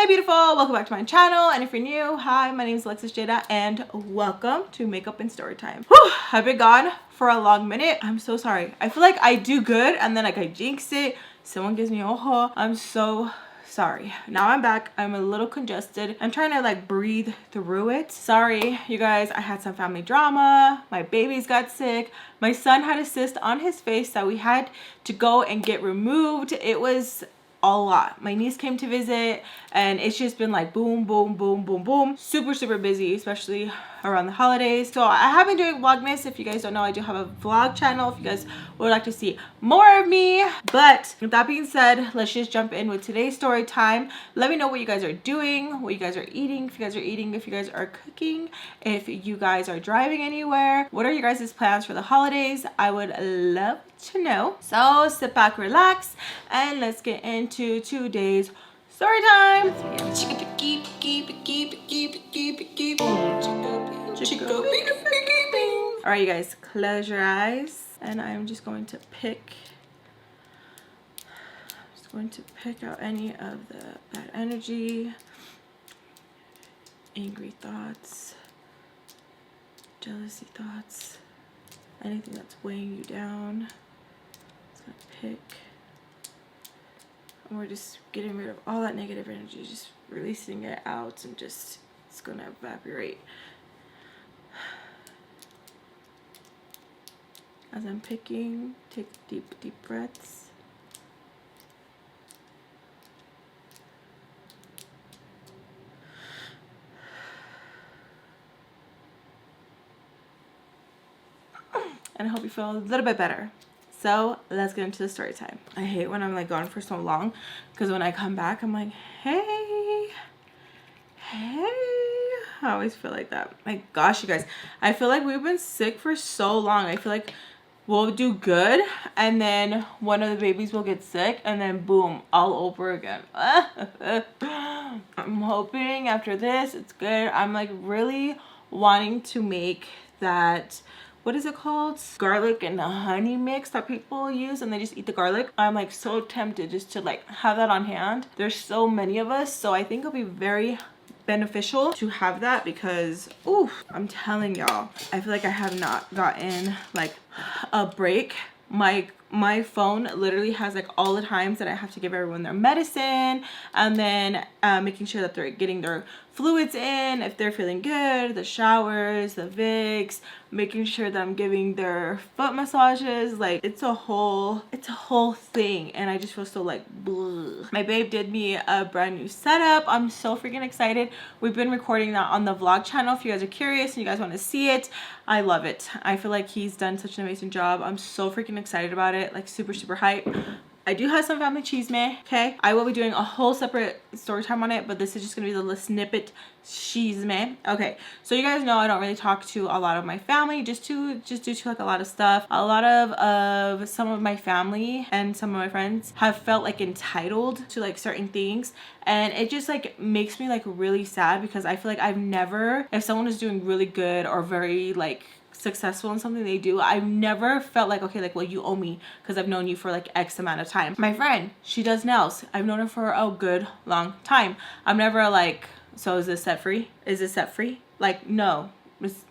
beautiful, welcome back to my channel, and if you're new, hi, my name is Alexisjayda and welcome to Makeup and Storytime. Whew, I've been gone for a long minute. I'm so sorry. I feel like I do good and then like I jinx it. Someone gives me ojo. I'm so sorry. Now I'm back. I'm a little congested. I'm trying to like breathe through it. Sorry, you guys, I had some family drama. My babies got sick. My son had a cyst on his face that we had to go and get removed. It was a lot. My niece came to visit and it's just been like boom, boom, boom, boom, boom. Super busy, especially around the holidays. So I have been doing Vlogmas. If you guys don't know, I do have a vlog channel if you guys would like to see more of me. But with that being said, let's just jump in with today's story time. Let me know what you guys are doing, what you guys are eating, if you guys are eating, if you guys are cooking, if you guys are driving anywhere. What are your guys' plans for the holidays? I would love to know. So sit back, relax, and let's get into today's story time. All right, you guys, close your eyes, and I'm just going to pick out any of the bad energy, angry thoughts, jealousy thoughts, anything that's weighing you down. Just gonna pick, and we're just getting rid of all that negative energy, just releasing it out, and just it's gonna evaporate. As I'm picking, take deep breaths. And I hope you feel a little bit better. So let's get into the story time. I hate when I'm like gone for so long, because when I come back, I'm like, hey. I always feel like that. My gosh, you guys, I feel like we've been sick for so long. I feel like we'll do good, and then one of the babies will get sick, and then boom, all over again. I'm hoping after this, it's good. I'm like really wanting to make that, what is it called? Garlic and honey mix that people use and they just eat the garlic. I'm like so tempted just to like have that on hand. There's so many of us, so I think it'll be very beneficial to have that, because oof, I'm telling y'all, I feel like I have not gotten like a break. My phone literally has like all the times that I have to give everyone their medicine, and then making sure that they're getting their fluids in if they're feeling good, the showers, the Vicks, making sure that I'm giving their foot massages. Like it's a whole thing, and I just feel so like bleh. My babe did me a brand new setup. I'm so freaking excited. We've been recording that on the vlog channel. If you guys are curious and you guys want to see it, I love it. I feel like he's done such an amazing job. I'm so freaking excited about it, like super hype. I do have some family chisme, okay? I will be doing a whole separate story time on it, but this is just gonna be the little snippet chisme. Okay, so you guys know I don't really talk to a lot of my family, just due to like a lot of stuff. A lot of some of my family and some of my friends have felt like entitled to like certain things, and it just like makes me like really sad, because I feel like I've never, if someone is doing really good or very like successful in something they do, I've never felt like, okay, like, well, you owe me because I've known you for like X amount of time. My friend, she does nails. I've known her for a good long time. I'm never like, so is this set free? Is this set free? Like, no,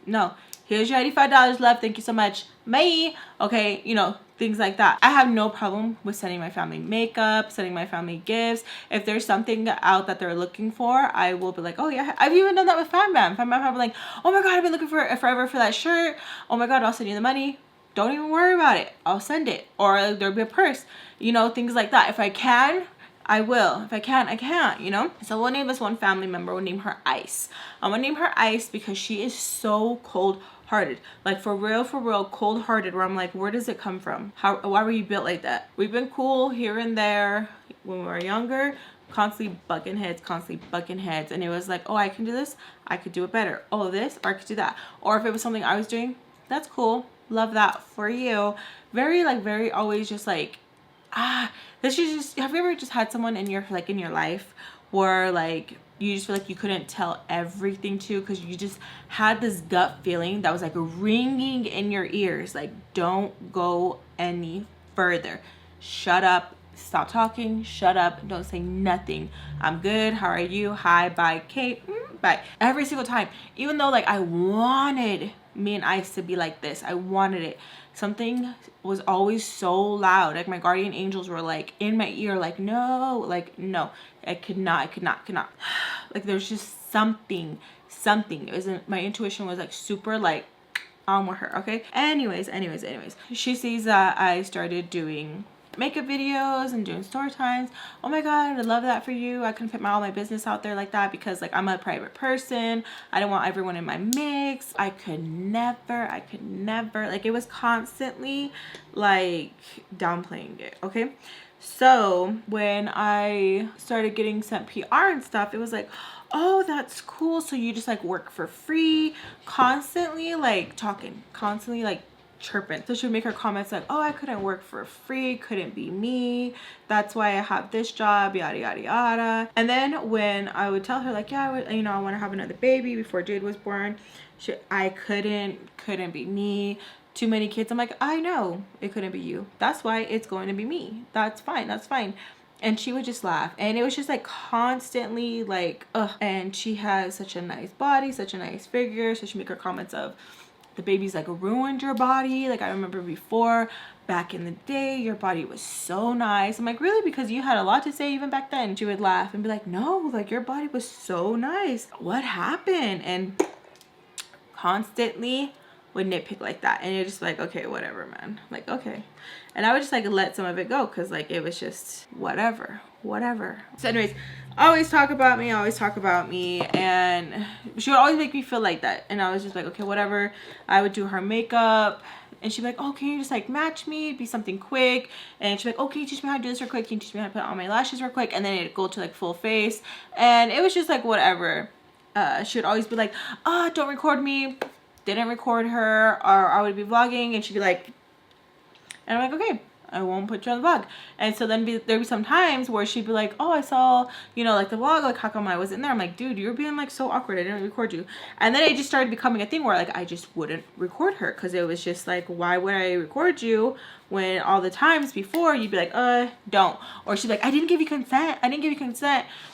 no. Here's your $85 left. Thank you so much. Bye. Okay, you know, things like that. I have no problem with sending my family makeup, sending my family gifts. If there's something out that they're looking for, I will be like, oh yeah. I've even done that with Fan Bam. Fan Bam have been like, oh my god, I've been looking for forever for that shirt. Oh my god, I'll send you the money. Don't even worry about it. I'll send it. Or there'll be a purse. You know, things like that. If I can, I will. If I can't, I can't, you know? So we'll name this one family member. We'll name her Icee. I'm gonna name her Icee because she is so cold-hearted. Like for real, cold-hearted, where I'm like, where does it come from? Why were you built like that? We've been cool here and there when we were younger, constantly bucking heads. And it was like, oh, I can do this. I could do it better. Oh, this, or I could do that. Or if it was something I was doing, that's cool. Love that for you. Very always just like, this is just, have you ever just had someone in your life where like you just feel like you couldn't tell everything to, because you just had this gut feeling that was like ringing in your ears, like don't go any further, shut up, stop talking, shut up, don't say nothing. I'm good, how are you, hi, bye, Kate, bye. Every single time, even though like I wanted me and Icee to be like this, I wanted it, something was always so loud. Like my guardian angels were like in my ear, like no, I could not. Like there's just something. It wasn't, my intuition was like super like on with her. Okay, anyways, she sees that I started doing makeup videos and doing story times. Oh my god, I love that for you. I couldn't fit all my business out there like that because like I'm a private person. I don't want everyone in my mix. I could never, like it was constantly like downplaying it. Okay, so when I started getting sent PR and stuff, it was like, oh, that's cool, so you just like work for free, constantly like talking, constantly like chirping. So she would make her comments like, oh, I couldn't work for free, couldn't be me, that's why I have this job, yada yada yada. And then when I would tell her like, yeah, I want to have another baby before Jade was born, I couldn't be me, too many kids. I'm like, I know it couldn't be you, that's why it's going to be me, that's fine. And she would just laugh, and it was just like constantly like, ugh. And she has such a nice body, such a nice figure, so she make her comments of, the baby's like ruined your body. Like I remember before, back in the day, your body was so nice. I'm like, really? Because you had a lot to say even back then. She would laugh and be like, no, like your body was so nice. What happened? And constantly would nitpick like that. And you're just like, okay, whatever, man. Like, okay. And I would just like let some of it go because like it was just whatever. So anyways, always talk about me, and she would always make me feel like that. And I was just like, okay, whatever. I would do her makeup and she'd be like, oh, can you just like match me? It'd be something quick. And she'd be like, oh, can you teach me how to do this real quick? Can you teach me how to put on my lashes real quick? And then it'd go to like full face. And it was just like whatever. She would always be like, don't record me. Didn't record her, or I would be vlogging and she'd be like, and I'm like, okay, I won't put you on the vlog. And so then there'd be some times where she'd be like, oh, I saw, like the vlog, like how come I wasn't there? I'm like, dude, you're being like so awkward, I didn't record you. And then it just started becoming a thing where like I just wouldn't record her because it was just like, why would I record you when all the times before you'd be like, don't. Or she'd be like, I didn't give you consent,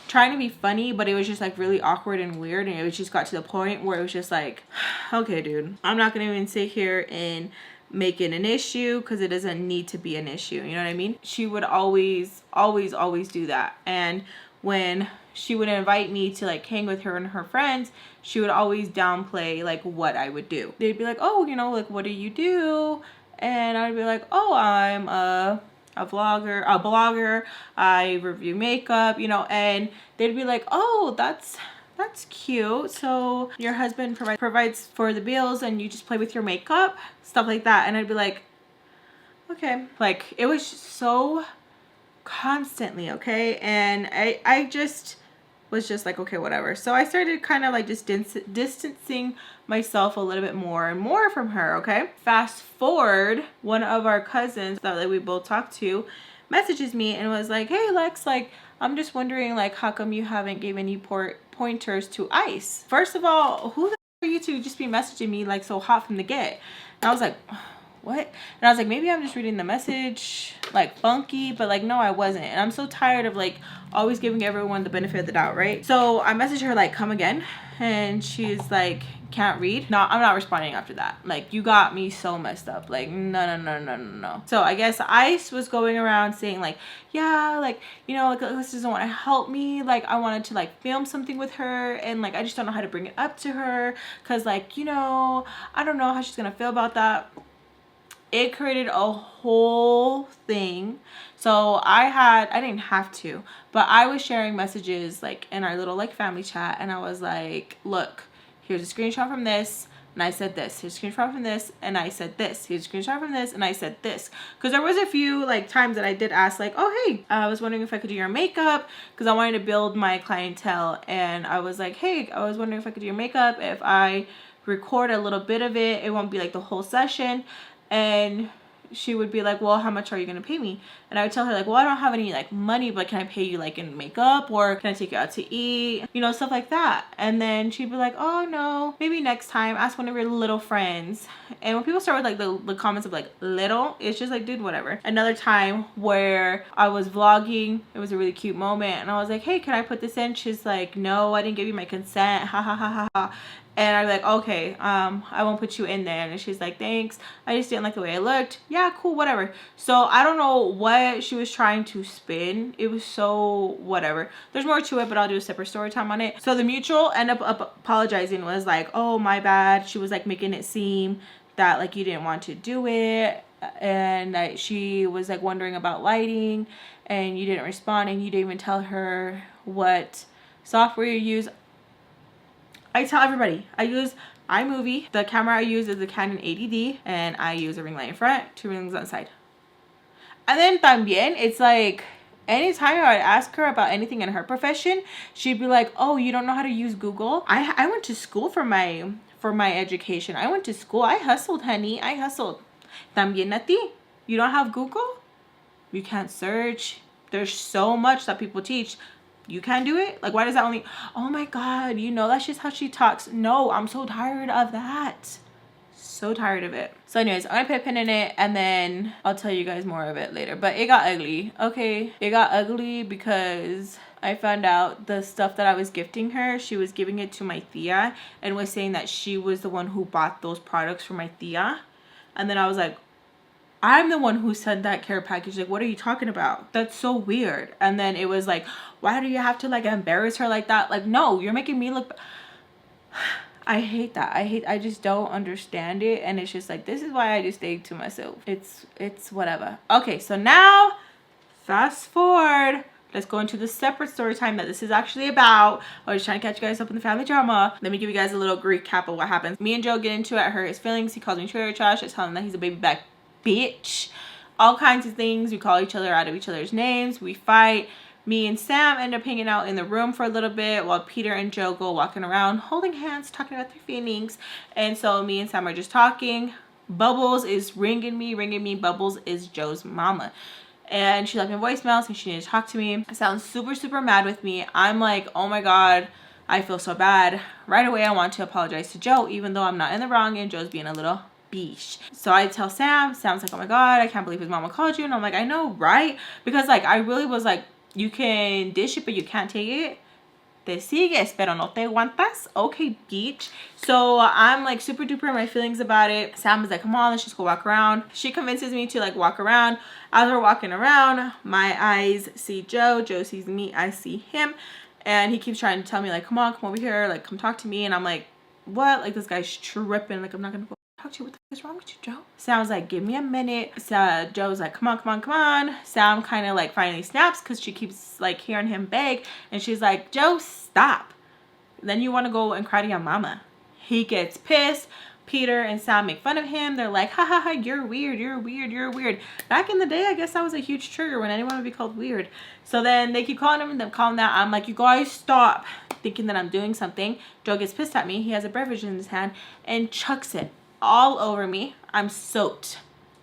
trying to be funny, but it was just like really awkward and weird. And it was just got to the point where it was just like, okay, dude, I'm not gonna even sit here and make it an issue because it doesn't need to be an issue. You know what I mean? She would always do that. And when she would invite me to like hang with her and her friends, she would always downplay like what I would do. They'd be like, oh, like what do you do? And I'd be like, oh, I'm a blogger, I review makeup, and they'd be like, oh, that's cute, so your husband provides for the bills and you just play with your makeup, stuff like that. And I'd be like, okay. Like it was so constantly, okay. And I just was just like, okay, whatever. So I started kind of like just distancing myself a little bit more and more from her. Okay, fast forward, one of our cousins that we both talked to messages me and was like, hey Lex, like I'm just wondering like how come you haven't given any pointers to Icee? First of all, who the are you to just be messaging me like so hot from the get? And I was like, what? And I was like, maybe I'm just reading the message like funky, but like no, I wasn't. And I'm so tired of like always giving everyone the benefit of the doubt, right? So I messaged her like, come again, and she's like, can't read. No, I'm not responding after that. Like you got me so messed up. Like no. So I guess Icee was going around saying like, yeah, like like Alexis doesn't want to help me, like I wanted to like film something with her and like I just don't know how to bring it up to her because like I don't know how she's gonna feel about that. It created a whole thing. So I didn't have to, but I was sharing messages like in our little like family chat, and I was like, look, here's a screenshot from this and I said this, here's a screenshot from this and I said this, here's a screenshot from this and I said this. Because there was a few like times that I did ask like, oh hey, I was wondering if I could do your makeup because I wanted to build my clientele. And I was like, hey, I was wondering if I could do your makeup. If I record a little bit of it, it won't be like the whole session. And she would be like, well, how much are you gonna pay me? And I would tell her like, well, I don't have any like money, but can I pay you like in makeup, or can I take you out to eat, you know, stuff like that. And then she'd be like, oh no, maybe next time, ask one of your little friends. And when people start with like the comments of like little, it's just like, dude, whatever. Another time where I was vlogging, it was a really cute moment, and I was like, hey, can I put this in? She's like, no, I didn't give you my consent, ha ha ha ha ha. And I'm like, okay, I won't put you in there. And she's like, thanks, I just didn't like the way I looked. Yeah, cool, whatever. So I don't know what she was trying to spin. It was so whatever. There's more to it, but I'll do a separate story time on it. So the mutual ended up apologizing, was like, oh, my bad. She was like making it seem that like you didn't want to do it, and that she was like wondering about lighting, and you didn't respond, and you didn't even tell her what software you use. I tell everybody, I use iMovie. The camera I use is the Canon 80D, and I use a ring light in front, 2 rings on the side. And then también, it's like, anytime I would ask her about anything in her profession, she'd be like, oh, you don't know how to use Google? I went to school for my education. I went to school. I hustled, honey. I hustled. También a ti. You don't have Google? You can't search. There's so much that people teach. You can't do it? Like, why does that only... Oh my God, you know, that's just how she talks. No, I'm so tired of that. So tired of it. So anyways, I'm gonna put a pin in it, and then I'll tell you guys more of it later. But it got ugly. Okay, it got ugly because I found out the stuff that I was gifting her, she was giving it to my tia, and was saying that she was the one who bought those products for my tia. And then I was like, I'm the one who sent that care package. Like, what are you talking about? That's so weird. And then it was like, why do you have to like embarrass her like that? Like, no, you're making me look... I hate that. I just don't understand it. And it's just like, this is why I just stay to myself. It's whatever. Okay, so now fast forward. Let's go into the separate story time that this is actually about. I was trying to catch you guys up in the family drama. Let me give you guys a little recap of what happens. Me and Joe get into it. I hurt his feelings. He calls me trailer trash. I tell him that he's a baby back bitch. All kinds of things. We call each other out of each other's names. We fight. Me and Sam end up hanging out in the room for a little bit while Peter and Joe go walking around holding hands, talking about their feelings. And so me and Sam are just talking. Bubbles is ringing me. Bubbles is Joe's mama. And she left me a voicemail saying she needed to talk to me. It sounds super, super mad with me. I'm like, oh my God, I feel so bad. Right away, I want to apologize to Joe, even though I'm not in the wrong and Joe's being a little beesh. So I tell Sam. Sam's like, oh my God, I can't believe his mama called you. And I'm like, I know, right? Because like, I really was like, you can dish it, but you can't take it. Te sigues, pero no te aguantas. Okay, bitch. So I'm like super duper in my feelings about it. Sam is like, come on, let's just go walk around. She convinces me to like walk around. As we're walking around, my eyes see Joe. Joe sees me. I see him. And he keeps trying to tell me like, come on, come over here. Like, come talk to me. And I'm like, what? Like, this guy's tripping. Like, I'm not going to go talk to you. What the fuck is wrong with you, Joe? Sam's like, give me a minute. So Joe's like, come on, come on, come on. Sam kind of like finally snaps because she keeps like hearing him beg. And she's like, Joe, stop. Then you want to go and cry to your mama. He gets pissed. Peter and Sam make fun of him. They're like, ha ha ha, you're weird, you're weird, you're weird. Back in the day, I guess that was a huge trigger when anyone would be called weird. So then they keep calling him and they call him that. I'm like, you guys stop thinking that I'm doing something. Joe gets pissed at me. He has a beverage in his hand and chucks it all over me. I'm soaked.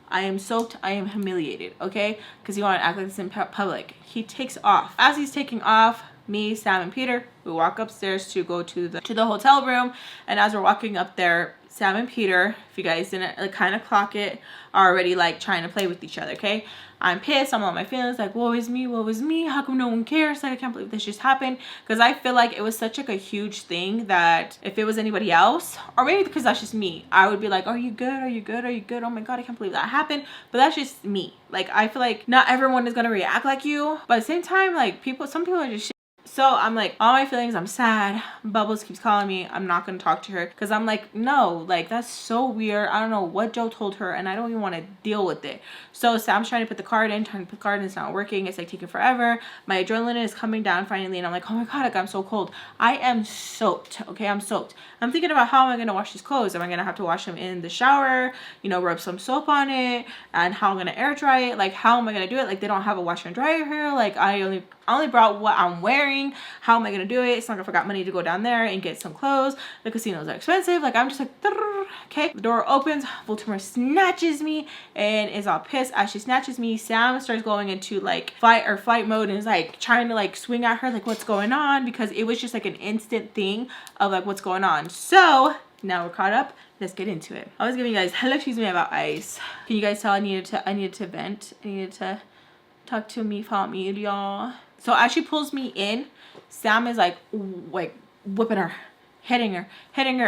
I am soaked. I am humiliated, okay? Because you want to act like this in public. He takes off. As he's taking off, me, Sam, and Peter, we walk upstairs to go to the hotel room. And as we're walking up there, Sam and Peter, if you guys didn't like kind of clock it, are already like trying to play with each other, okay? I'm pissed. I'm on my feelings, like, woe is me, woe is me. How come no one cares? Like, I can't believe this just happened. Because I feel like it was such like a huge thing that if it was anybody else, or maybe because that's just me, I would be like, are you good? Are you good? Are you good? Oh my God, I can't believe that happened. But that's just me. Like, I feel like not everyone is going to react like you. But at the same time, like, some people are just shit. So I'm like, all my feelings, I'm sad. Bubbles keeps calling me. I'm not going to talk to her. Because I'm like, no, like, that's so weird. I don't know what Joe told her. And I don't even want to deal with it. So Sam's trying to put the card in. It's not working. It's like taking forever. My adrenaline is coming down finally. And I'm like, oh my God, like, I'm so cold. I am soaked. Okay, I'm soaked. I'm thinking about how am I going to wash these clothes? Am I going to have to wash them in the shower? You know, rub some soap on it? And how I'm going to air dry it? Like, how am I going to do it? Like, they don't have a washer and dryer here. Like, I I only brought what I'm wearing. How am I gonna do it? It's not like I forgot money to go down there and get some clothes. The casinos are expensive. Like, I'm just like, okay. The door opens, Voldemort snatches me and is all pissed. As she snatches me, Sam starts going into like fight or flight mode and is like trying to like swing at her, like what's going on, because it was just like an instant thing of like what's going on. So now we're caught up. Let's get into it. I was giving you guys hella excuse me about Icee. Can you guys tell I needed to vent? I needed to talk to me y'all. So as she pulls me in, Sam is like whipping her, hitting her,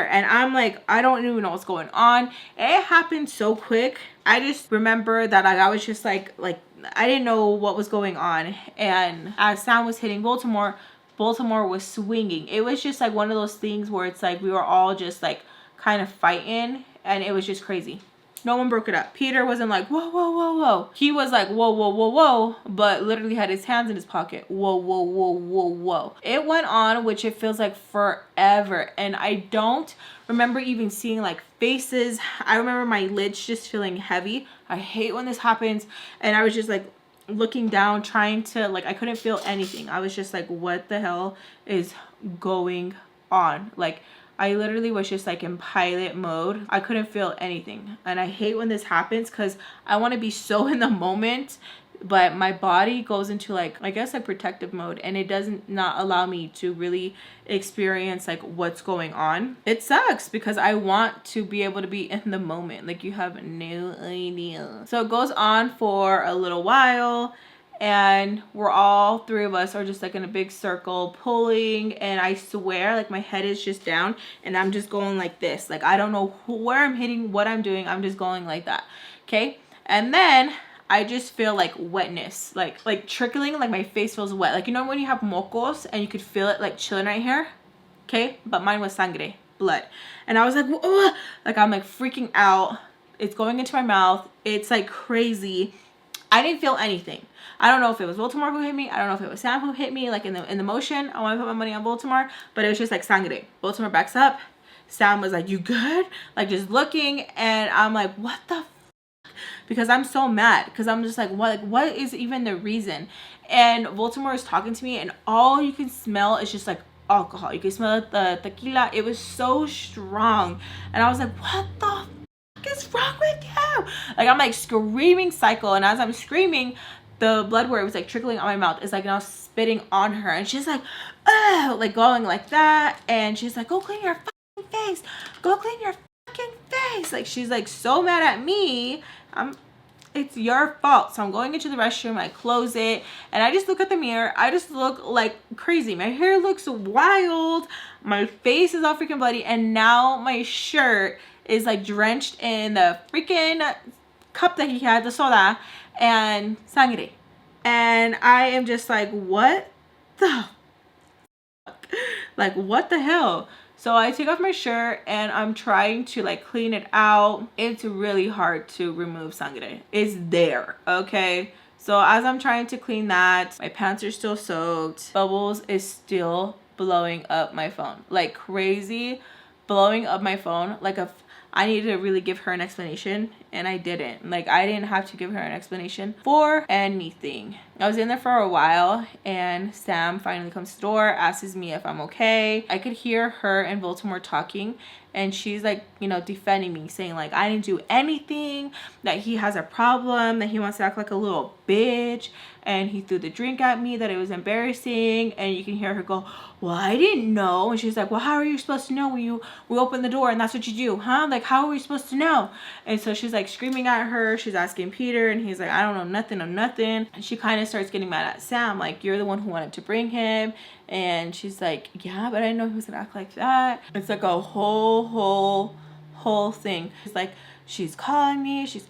and I'm like, I don't even know what's going on. It happened so quick. I just remember that I was just like I didn't know what was going on. And as Sam was hitting Baltimore was swinging. It was just like one of those things where it's like we were all just like kind of fighting, and it was just crazy. No one broke it up. Peter wasn't like, whoa, whoa, whoa, whoa. He was like, whoa, whoa, whoa, whoa, but literally had his hands in his pocket. Whoa, whoa, whoa, whoa, whoa. It went on, which it feels like forever. And I don't remember even seeing like faces. I remember my lids just feeling heavy. I hate when this happens. And I was just like looking down, trying to like, I couldn't feel anything. I was just like, what the hell is going on? Like, I literally was just like in pilot mode. I couldn't feel anything. And I hate when this happens because I want to be so in the moment, but my body goes into like, I guess like protective mode, and it doesn't not allow me to really experience like what's going on. It sucks because I want to be able to be in the moment. Like, you have no idea. So it goes on for a little while. And we're all three of us are just like in a big circle pulling, and I swear like my head is just down and I'm just going like this. Like, I don't know where I'm hitting, what I'm doing. I'm just going like that. Okay. And then I just feel like wetness, like trickling, like my face feels wet. Like, you know when you have mocos and you could feel it like chilling right here? Okay. But mine was sangre, blood. And I was like, ugh! Like, I'm like freaking out. It's going into my mouth. It's like crazy. I didn't feel anything. I don't know if it was Baltimore who hit me. I don't know if it was Sam who hit me, like in the motion. I want to put my money on Baltimore, but it was just like sangre. Baltimore backs up. Sam was like, you good? Like, just looking, and I'm like, what the f? Because I'm so mad, because I'm just like, what is even the reason? And Baltimore is talking to me, and all you can smell is just like alcohol. You can smell the tequila. It was so strong, and I was like, what the f is wrong with you? Like, I'm like screaming psycho, and as I'm screaming, the blood where it was like trickling on my mouth is like now spitting on her, and she's like, oh, like going like that, and she's like, go clean your fucking face, go clean your fucking face. Like, she's like so mad at me. It's your fault. So I'm going into the restroom, I close it, and I just look at the mirror. I just look like crazy. My hair looks wild, my face is all freaking bloody, and now my shirt is like drenched in the freaking cup that he had, the soda, and sangre. And I am just like, what the fuck? Like, what the hell? So I take off my shirt and I'm trying to like clean it out. It's really hard to remove sangre. It's there, okay? So as I'm trying to clean that, my pants are still soaked. Bubbles is still blowing up my phone. Like crazy, blowing up my phone. Like I needed to really give her an explanation, and I didn't. Like, I didn't have to give her an explanation for anything. I was in there for a while, and Sam finally comes to the door, asks me if I'm okay. I could hear her and Baltimore talking, and she's like, you know, defending me, saying like, I didn't do anything, that he has a problem, that he wants to act like a little bitch, and he threw the drink at me, that it was embarrassing. And you can hear her go, well, I didn't know. And she's like, well, how are you supposed to know when we open the door and that's what you do, huh? Like, how are we supposed to know? And so she's like screaming at her. She's asking Peter, and he's like, I don't know nothing of nothing. And she kind of starts getting mad at Sam, like, you're the one who wanted to bring him. And she's like, yeah, but I didn't know he was gonna act like that. It's like a whole thing. It's like, she's calling me, she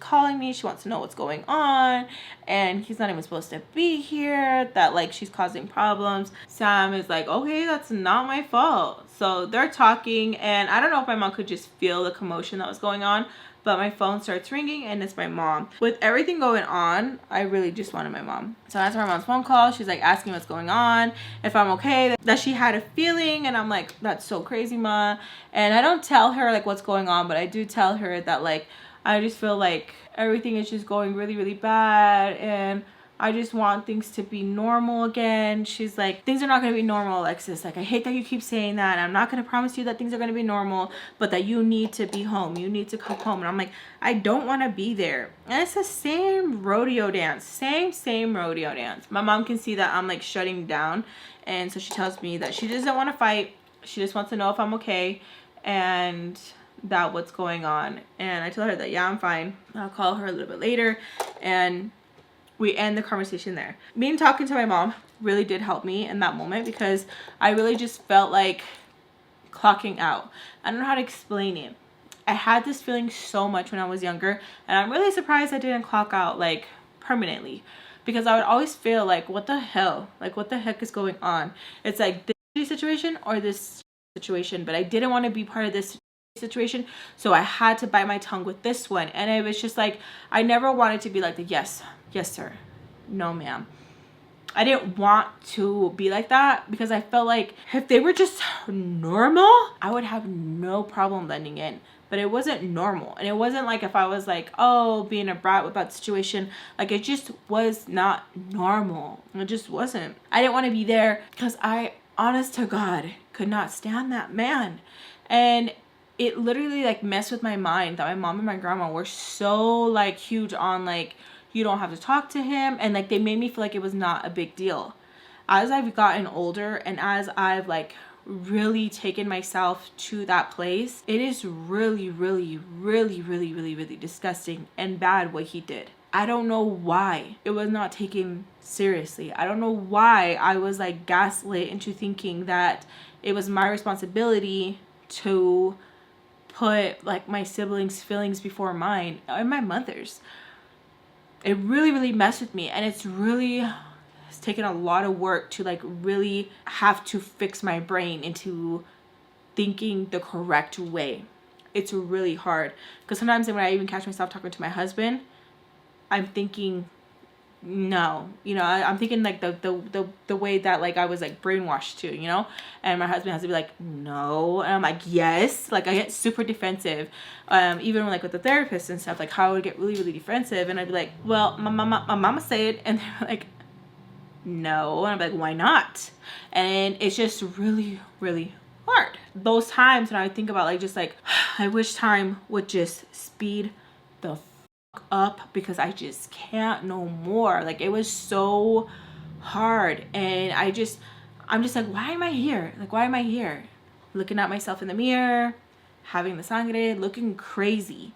wants to know what's going on, and he's not even supposed to be here, that like she's causing problems. Sam is like, okay, that's not my fault. So they're talking, and I don't know if my mom could just feel the commotion that was going on, but my phone starts ringing, and it's my mom. With everything going on, I really just wanted my mom. So I answer my mom's phone call. She's like asking what's going on, if I'm okay, that she had a feeling, and I'm like, that's so crazy, ma. And I don't tell her like what's going on, but I do tell her that like I just feel like everything is just going really, really bad, and I just want things to be normal again. She's like, things are not going to be normal, Alexis. Like, I hate that you keep saying that. I'm not going to promise you that things are going to be normal, but that you need to be home. You need to come home. And I'm like, I don't want to be there. And it's the same rodeo dance. Same rodeo dance. My mom can see that I'm like shutting down. And so she tells me that she doesn't want to fight. She just wants to know if I'm okay. And that what's going on. And I tell her that, yeah, I'm fine. I'll call her a little bit later. And we end the conversation there. Me talking to my mom really did help me in that moment, because I really just felt like clocking out. I don't know how to explain it. I had this feeling so much when I was younger, and I'm really surprised I didn't clock out like permanently, because I would always feel like, what the hell? Like, what the heck is going on? It's like this situation or this situation, but I didn't want to be part of this situation, so I had to bite my tongue with this one. And it was just like, I never wanted to be like the yes sir, no ma'am. I didn't want to be like that, because I felt like if they were just normal, I would have no problem blending in. But it wasn't normal. And it wasn't like if I was like, oh, being a brat about the situation. Like, it just was not normal. It just wasn't. I didn't want to be there, because I, honest to God, could not stand that man. And it literally like messed with my mind that my mom and my grandma were so like huge on like, you don't have to talk to him. And like, they made me feel like it was not a big deal. As I've gotten older and as I've like really taken myself to that place, it is really disgusting and bad what he did. I don't know why it was not taken seriously. I don't know why I was like gaslit into thinking that it was my responsibility to put like my siblings' feelings before mine and my mother's. It really messed with me, and it's taken a lot of work to like really have to fix my brain into thinking the correct way. It's really hard, because sometimes when I even catch myself talking to my husband, I'm thinking no, you know, I'm thinking like the way that like I was like brainwashed to, you know, and my husband has to be like, no, and I'm like, yes. Like, I get super defensive, even like with the therapist and stuff, like how I would get really defensive, and I'd be like, well, my mama said, and they're like, no, and I'm like, why not? And it's just really hard. Those times when I would think about like, just like, I wish time would just speed the up, because I just can't no more. Like, it was so hard, and I'm just like, why am I here? Like, why am I here? Looking at myself in the mirror, having the sangre, looking crazy.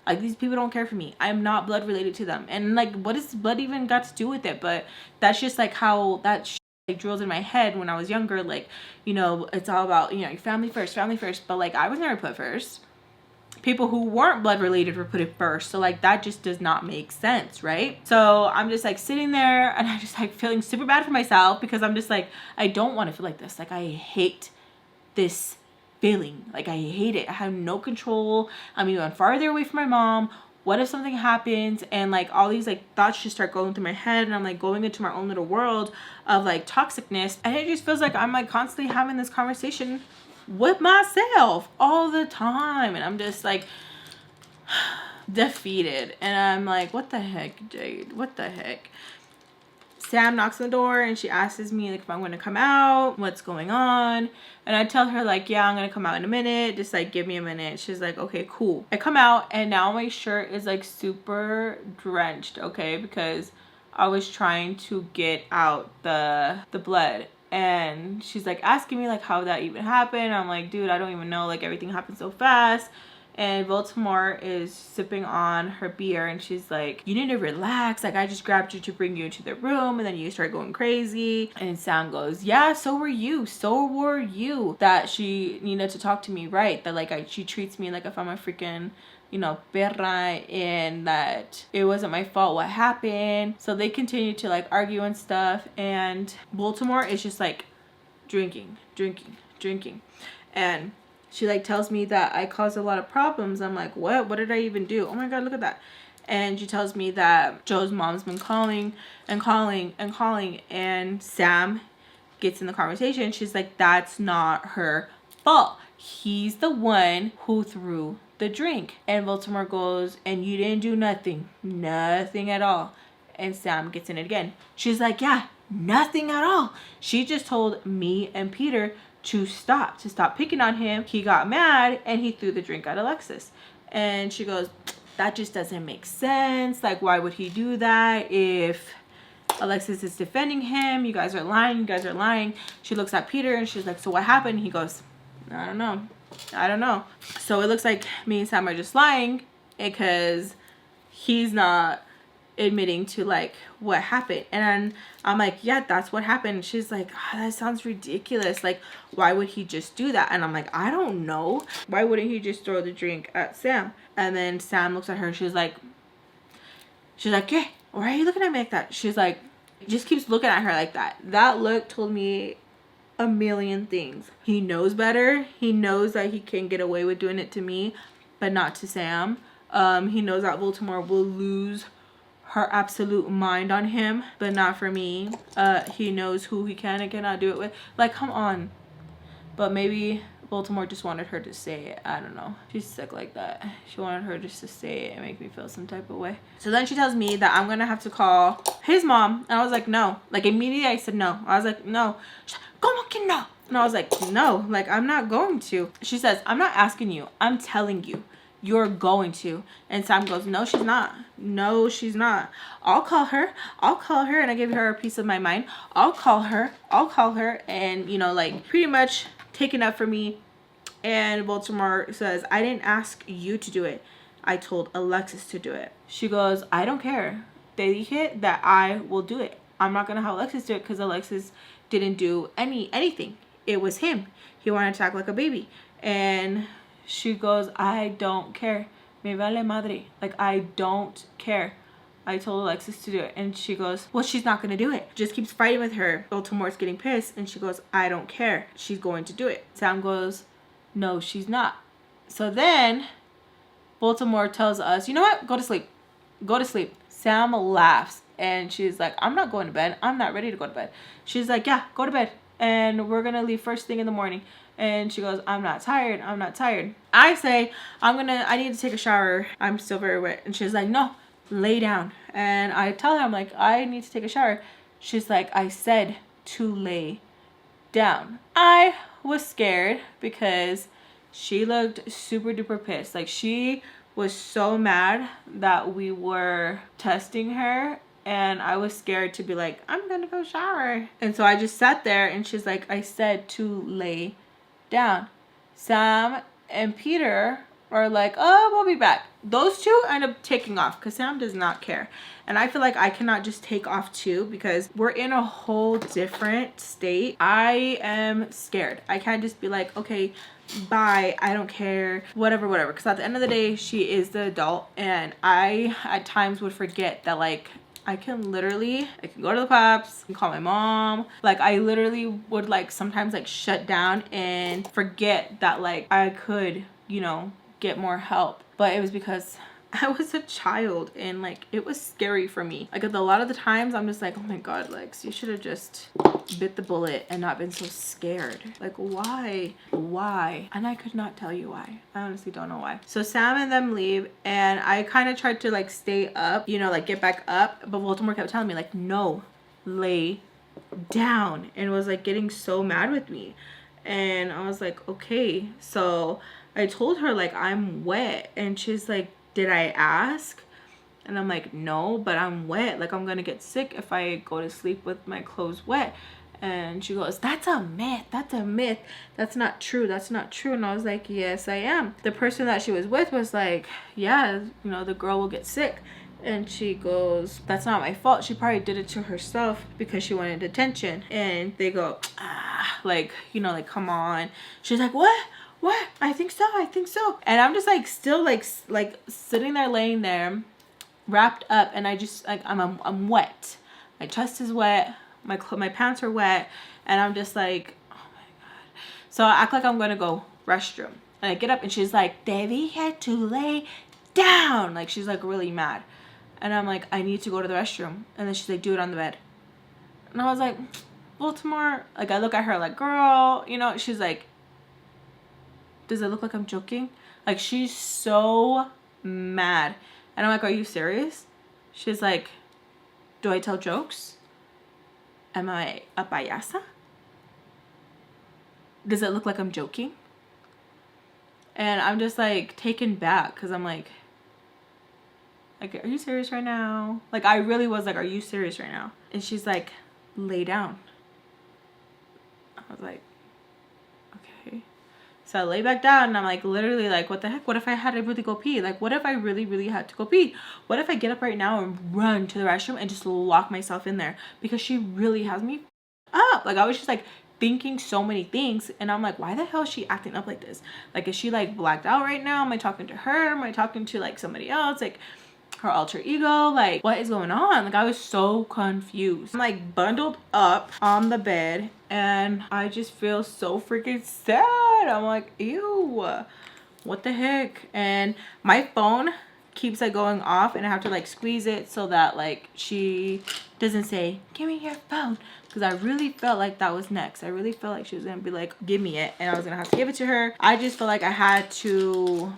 Like, these people don't care for me. I'm not blood related to them. And like, what does blood even got to do with it? But that's just like how that like drills in my head when I was younger. Like, you know, it's all about, you know, your family first. But like, I was never put first. People who weren't blood related were put it first. So like, that just does not make sense, right? So I'm just like sitting there, and I'm just like feeling super bad for myself, because I'm just like, I don't want to feel like this. Like, I hate this feeling. Like, I hate it. I have no control. I'm even farther away from my mom. What if something happens? And like, all these like thoughts just start going through my head, and I'm like going into my own little world of like toxicness. And it just feels like I'm like constantly having this conversation with myself all the time, and I'm just like defeated. And I'm like, what the heck, Jade? What the heck? Sam knocks on the door, and she asks me like if I'm going to come out, what's going on. And I tell her like, yeah, I'm going to come out in a minute, just like give me a minute. She's like, okay, cool. I come out, and now my shirt is like super drenched, okay, because I was trying to get out the blood. And she's like asking me like how that even happened. I'm like, dude, I don't even know, like everything happened so fast. And Baltimore is sipping on her beer, and she's like, you need to relax. Like, I just grabbed you to bring you into the room, and then you start going crazy. And Sam goes, yeah, so were you. That she needed to talk to me, right? That like she treats me like if I'm a freaking, you know, perra, and that it wasn't my fault what happened. So they continue to like argue and stuff, and Baltimore is just like drinking. And she like tells me that I caused a lot of problems. I'm like, what did I even do? Oh my god, look at that. And she tells me that Joe's mom's been calling, and Sam gets in the conversation. She's like, that's not her fault. He's the one who threw the drink. And Baltimore goes, and you didn't do nothing at all. And Sam gets in it again. She's like, yeah, nothing at all. She just told me and Peter to stop picking on him. He got mad and he threw the drink at Alexis. And she goes, that just doesn't make sense. Like, why would he do that if Alexis is defending him? You guys are lying. You guys are lying. She looks at Peter and she's like, so what happened? He goes, I don't know. I don't know. So it looks like me and Sam are just lying because he's not admitting to like what happened. And I'm like, yeah, that's what happened. She's like, oh, that sounds ridiculous. Like, why would he just do that? And I'm like, I don't know. Why wouldn't he just throw the drink at Sam? And then Sam looks at her and she's like, hey, why are you looking at me like that? She's like, just keeps looking at her like that. That look told me a million things. He knows better. He knows that he can get away with doing it to me, but not to Sam. He knows that Baltimore will lose her absolute mind on him, but not for me. He knows who he can and cannot do it with. Like, come on. But maybe Baltimore just wanted her to say it. I don't know. She's sick like that. She wanted her just to say it and make me feel some type of way. So then she tells me that I'm gonna have to call his mom. And I was like, no. Like, immediately I said no. I was like, no. She's like, ¿Cómo que no? And I was like, no. Like, I'm not going to. She says, I'm not asking you. I'm telling you. You're going to. And Sam goes, no, she's not. No, she's not. I'll call her. I'll call her. And I give her a piece of my mind. I'll call her. I'll call her. And, you know, like, pretty much taking up for me. And Baltimore says, I didn't ask you to do it. I told Alexis to do it. She goes, I don't care. They dije that I will do it. I'm not going to have Alexis do it because Alexis didn't do anything. It was him. He wanted to act like a baby. And she goes, I don't care. Me vale madre. Like, I don't care. I told Alexis to do it. And she goes, well, she's not going to do it. Just keeps fighting with her. Baltimore's getting pissed. And she goes, I don't care. She's going to do it. Sam goes, no, she's not. So then Baltimore tells us, you know what? Go to sleep. Go to sleep. Sam laughs. And she's like, I'm not going to bed. I'm not ready to go to bed. She's like, yeah, go to bed. And we're going to leave first thing in the morning. And she goes, I'm not tired. I'm not tired. I say, I need to take a shower. I'm still very wet. And she's like, no, lay down. And I tell her, I'm like, I need to take a shower. She's like, I said to lay down. I was scared because she looked super duper pissed. Like, she was so mad that we were testing her. And I was scared to be like, I'm going to go shower. And so I just sat there and she's like, I said to lay down. Sam and Peter are like, oh, we'll be back. Those two end up taking off because Sam does not care. And I feel like I cannot just take off too because we're in a whole different state. I am scared. I can't just be like, okay, bye, I don't care, whatever. Because at the end of the day, she is the adult. And I at times would forget that, like, I can go to the pops and call my mom. Like, I literally would, like, sometimes, like, shut down and forget that, like, I could, you know, get more help. But it was because I was a child and, like, it was scary for me. Like, a lot of the times I'm just like, oh my God, Lex, you should have just bit the bullet and not been so scared. Like, why? And I could not tell you why. I honestly don't know why. So Sam and them leave and I kind of tried to, like, stay up, you know, like, get back up. But Baltimore kept telling me, like, no, lay down, and was, like, getting so mad with me. And I was like, okay. So I told her, like, I'm wet. And she's like, did I ask? And I'm like, no, but I'm wet. Like, I'm gonna get sick if I go to sleep with my clothes wet. And she goes, that's a myth. That's a myth. That's not true. That's not true. And I was like, yes, I am. The person that she was with was like, yeah, you know, the girl will get sick. And she goes, that's not my fault. She probably did it to herself because she wanted attention. And they go, like, you know, like, come on. She's like, what? I think so. And I'm just, like, still, like sitting there, laying there, wrapped up. And I just, like, I'm wet. My chest is wet. My pants are wet. And I'm just like, oh my God. So I act like I'm going to go restroom. And I get up and she's like, te dije to lay down. Like, she's, like, really mad. And I'm like, I need to go to the restroom. And then she's like, do it on the bed. And I was like, Baltimore. Like, I look at her like, girl, you know, she's like, does it look like I'm joking? Like, she's so mad. And I'm like, are you serious? She's like, Do I tell jokes? Am I a payasa? Does it look like I'm joking? And I'm just like taken back because I'm like, are you serious right now? Like, I really was like, are you serious right now? And she's like, lay down. I was like, okay. So I lay back down and I'm like, literally like, what the heck? What if I had to really go pee? Like, what if I really had to go pee? What if I get up right now and run to the restroom and just lock myself in there? Because she really has me up. Like, I was just like thinking so many things, and I'm like, why the hell is she acting up like this? Like, is she like blacked out right now? Am I talking to her? Am I talking to like somebody else? Like, her alter ego? Like, what is going on? Like, I was so confused. I'm like bundled up on the bed and I just feel so freaking sad. I'm like, ew, what the heck? And my phone keeps like going off and I have to like squeeze it so that like she doesn't say, give me your phone, because I really felt like that was next. I really felt like she was gonna be like, give me it, and I was gonna have to give it to her. I just felt like I had to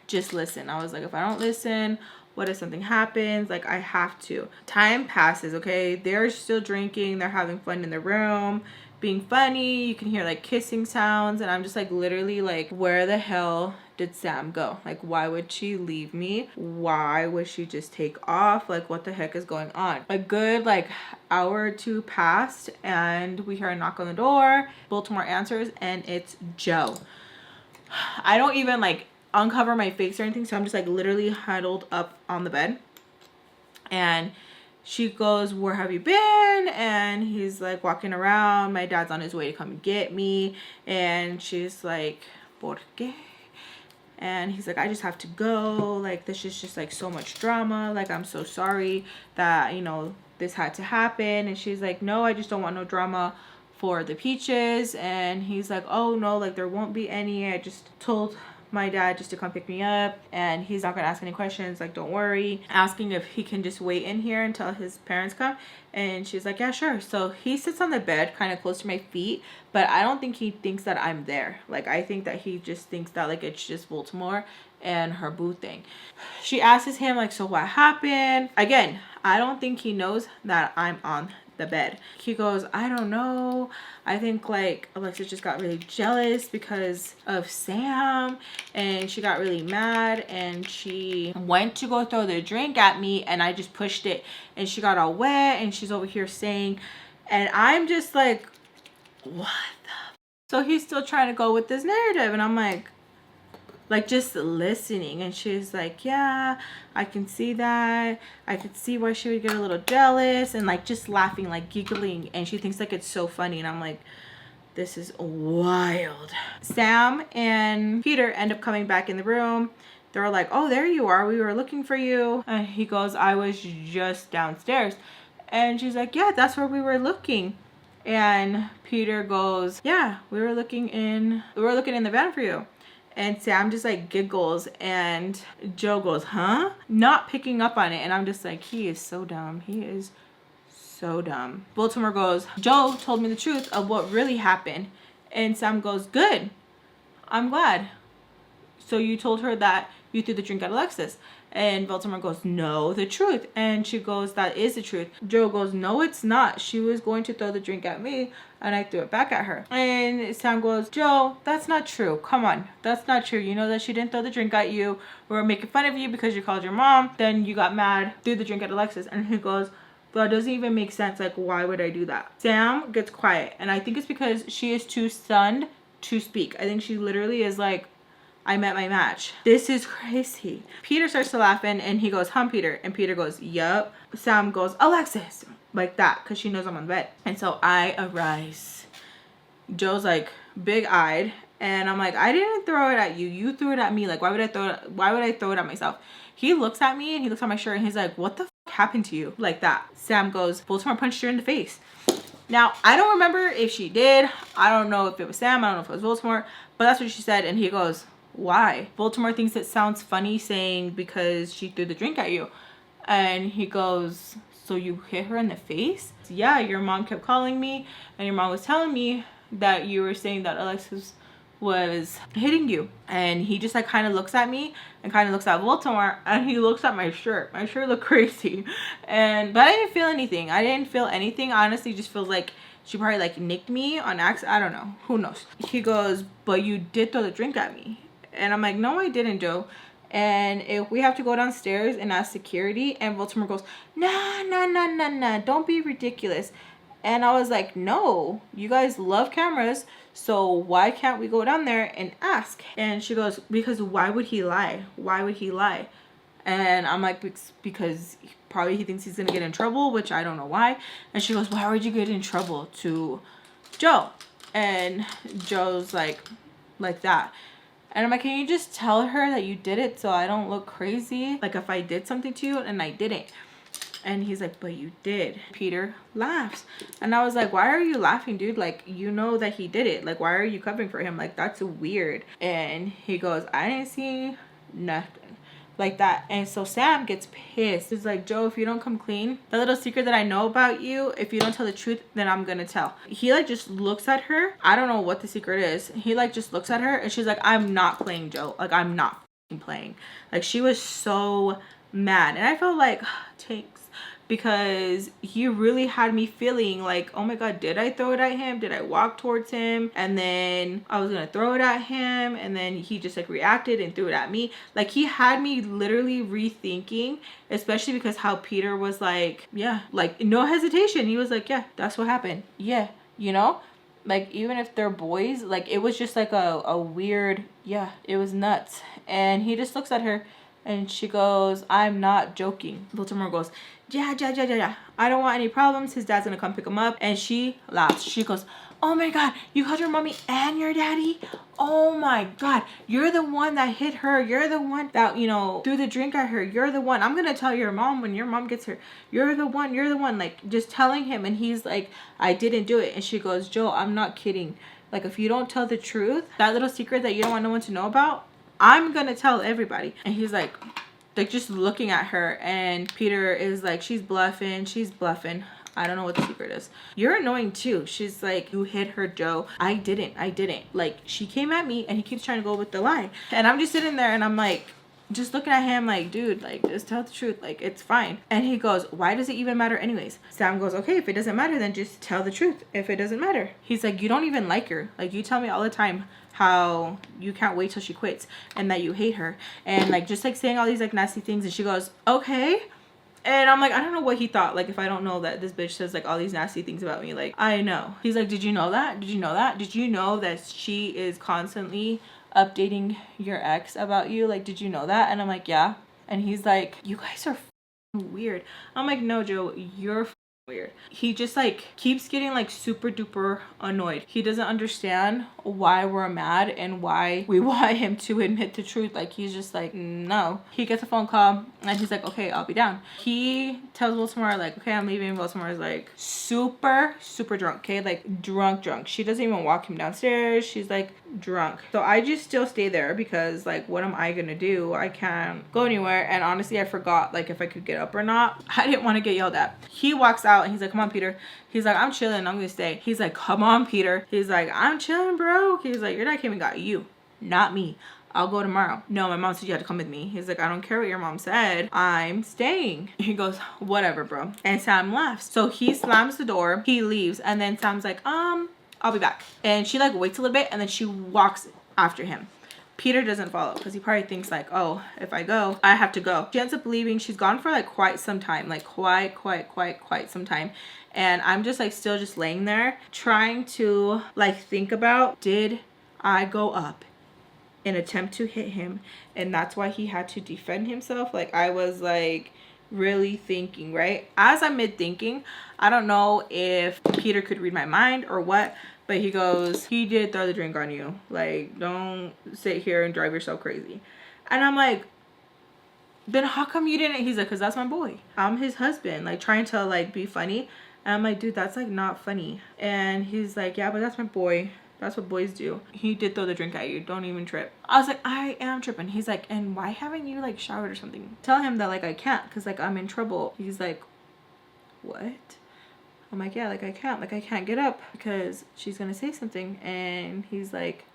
just listen. I was like, if I don't listen, what if something happens? Like, I have to. Time passes, okay? They're still drinking. They're having fun in the room, being funny. You can hear like kissing sounds. And I'm just like literally like, where the hell did Sam go? Like, why would she leave me? Why would she just take off? Like, what the heck is going on? A good like hour or two passed and we hear a knock on the door. Baltimore answers and it's Joe. I don't even like uncover my face or anything, so I'm just like literally huddled up on the bed, and she goes, where have you been? And he's like walking around. My dad's on his way to come get me, and she's like, ¿por qué? And he's like, I just have to go, like this is just like so much drama, like I'm so sorry that, you know, this had to happen. And she's like, no, I just don't want no drama for the Peaches. And he's like, oh no, like there won't be any, I just told my dad just to come pick me up and he's not gonna ask any questions, like don't worry. Asking if he can just wait in here until his parents come, and she's like, yeah, sure. So he sits on the bed kind of close to my feet, but I don't think he thinks that I'm there. Like, I think that he just thinks that like it's just Baltimore and her boo thing. She asks him like, so what happened? Again, I don't think he knows that I'm on the bed. He goes, I don't know, I think like Alexis just got really jealous because of Sam and she got really mad and she went to go throw the drink at me and I just pushed it and she got all wet and she's over here saying, and I'm just like, what the? So he's still trying to go with this narrative and I'm like just listening. And she's like, yeah, I can see that. I could see why she would get a little jealous, and like just laughing, like giggling, and she thinks like it's so funny. And I'm like, this is wild. Sam and Peter end up coming back in the room. They're like, oh, there you are, we were looking for you. And he goes, I was just downstairs. And she's like, yeah, that's where we were looking. And Peter goes, yeah, we were looking in the van for you. And Sam just like giggles and Joe goes, huh? Not picking up on it. And I'm just like, he is so dumb. He is so dumb. Baltimore goes, Joe told me the truth of what really happened. And Sam goes, good, I'm glad. So you told her that you threw the drink at Alexis. And Baltimore goes, no, the truth. And she goes, that is the truth. Joe goes, no, it's not. She was going to throw the drink at me and I threw it back at her. And Sam goes, Joe, that's not true. Come on, that's not true. You know that she didn't throw the drink at you. We were making fun of you because you called your mom. Then you got mad, threw the drink at Alexis. And he goes, that doesn't even make sense. Like, why would I do that? Sam gets quiet. And I think it's because she is too stunned to speak. I think she literally is like, I met my match. This is crazy. Peter starts to laugh and he goes, Peter. And Peter goes, yup. Sam goes, Alexis. Like that, because she knows I'm on the bed. And so I arise. Joe's like big-eyed. And I'm like, I didn't throw it at you. You threw it at me. Like, why would I throw it at myself? He looks at me and he looks at my shirt and he's like, what the f happened to you? Like that. Sam goes, Baltimore punched her in the face. Now, I don't remember if she did. I don't know if it was Sam. I don't know if it was Baltimore. But that's what she said. And he goes, why? Baltimore thinks it sounds funny saying because she threw the drink at you. And he goes, so you hit her in the face? Yeah, your mom kept calling me and your mom was telling me that you were saying that Alexis was hitting you. And he just like kind of looks at me and kind of looks at Baltimore, and he looks at my shirt. My shirt looked crazy. But I didn't feel anything. I honestly just feel like she probably like nicked me on accident. I don't know, who knows. He goes, but you did throw the drink at me. And I'm like, no, I didn't, Joe. And if we have to go downstairs and ask security, and Baltimore goes, nah, don't be ridiculous. And I was like, no, you guys love cameras, so why can't we go down there and ask? And she goes, because why would he lie? Why would he lie? And I'm like, because probably he thinks he's gonna get in trouble, which I don't know why. And she goes, why would you get in trouble to Joe? And Joe's like that. And I'm like, can you just tell her that you did it so I don't look crazy? Like if I did something to you and I didn't. And he's like, but you did. Peter laughs. And I was like, why are you laughing, dude? Like, you know that he did it. Like, why are you covering for him? Like, that's weird. And he goes, I didn't see nothing like that. And so Sam gets pissed. He's like, Joe, if you don't come clean, the little secret that I know about you, if you don't tell the truth, then I'm gonna tell. He like just looks at her. I don't know what the secret is. He like just looks at her, and she's like, I'm not playing, Joe. Like, I'm not playing. Like, she was so mad. And I felt like, takes, because he really had me feeling like, oh my god, did I throw it at him? Did I walk towards him and then I was gonna throw it at him, and then he just like reacted and threw it at me? Like, he had me literally rethinking, especially because how Peter was like, yeah, like no hesitation. He was like, yeah, that's what happened. Yeah, you know, like even if they're boys, like it was just like a weird, yeah, it was nuts. And he just looks at her and she goes, I'm not joking. Baltimore goes, yeah. I don't want any problems. His dad's gonna come pick him up. And she laughs. She goes, oh my god, you called your mommy and your daddy? Oh my god, you're the one that hit her. You're the one that, you know, threw the drink at her. You're the one. I'm gonna tell your mom when your mom gets here. You're the one. Like just telling him. And he's like, I didn't do it. And she goes, Joe, I'm not kidding. Like, if you don't tell the truth, that little secret that you don't want no one to know about, I'm gonna tell everybody. And he's like just looking at her, and Peter is like, she's bluffing. I don't know what the secret is. You're annoying too. She's like, you hit her, Joe. I didn't. Like, she came at me and he keeps trying to go with the lie. And I'm just sitting there and I'm like, just looking at him like, dude, like, just tell the truth. Like, it's fine. And he goes, why does it even matter anyways? Sam goes, okay, if it doesn't matter, then just tell the truth. If it doesn't matter. He's like, you don't even like her. Like, you tell me all the time how you can't wait till she quits and that you hate her. And like, just like saying all these like nasty things. And she goes, okay. And I'm like, I don't know what he thought. Like, if I don't know that this bitch says like all these nasty things about me, like, I know. He's like, did you know that? Did you know that? Did you know that she is constantly updating your ex about you? Like, did you know that? And I'm like, yeah. And he's like, you guys are weird. I'm like, no, Joe, you're weird. He just like keeps getting like super duper annoyed. He doesn't understand why we're mad and why we want him to admit the truth. Like, he's just like, no. He gets a phone call and he's like, okay, I'll be down. He tells Baltimore like, okay, I'm leaving. Baltimore is like super drunk. Okay, like drunk. She doesn't even walk him downstairs. She's like drunk. So I just still stay there because like, what am I gonna do? I can't go anywhere. And honestly, I forgot like if I could get up or not. I didn't want to get yelled at. He walks out and he's like, come on, Peter. He's like, I'm chilling, I'm gonna stay. He's like, come on, Peter. He's like, I'm chilling, bro. He's like, your dad came and got you, not me. I'll go tomorrow. No, my mom said you had to come with me. He's like, I don't care what your mom said. I'm staying. He goes, whatever, bro. And Sam laughs. So he slams the door. He leaves. And then Sam's like, I'll be back. And she like waits a little bit and then she walks after him. Peter doesn't follow because he probably thinks like, oh, if I go, I have to go. She ends up leaving. She's gone for like quite some time, like quite some time. And I'm just like still just laying there trying to like think about, did I go up and attempt to hit him? And that's why he had to defend himself. Like, I was like really thinking, right? As I'm mid-thinking, I don't know if Peter could read my mind or what, but he goes, he did throw the drink on you. Like, don't sit here and drive yourself crazy. And I'm like, then how come you didn't? He's like, because that's my boy. I'm his husband. Like, trying to like be funny. And I'm like, dude, that's like not funny. And he's like, yeah, but that's my boy. That's what boys do. He did throw the drink at you. Don't even trip. I was like, I am tripping. He's like, and why haven't you like showered or something? Tell him that like I can't because like I'm in trouble. He's like, what? I'm like, yeah, like I can't get up because she's gonna say something. And he's like,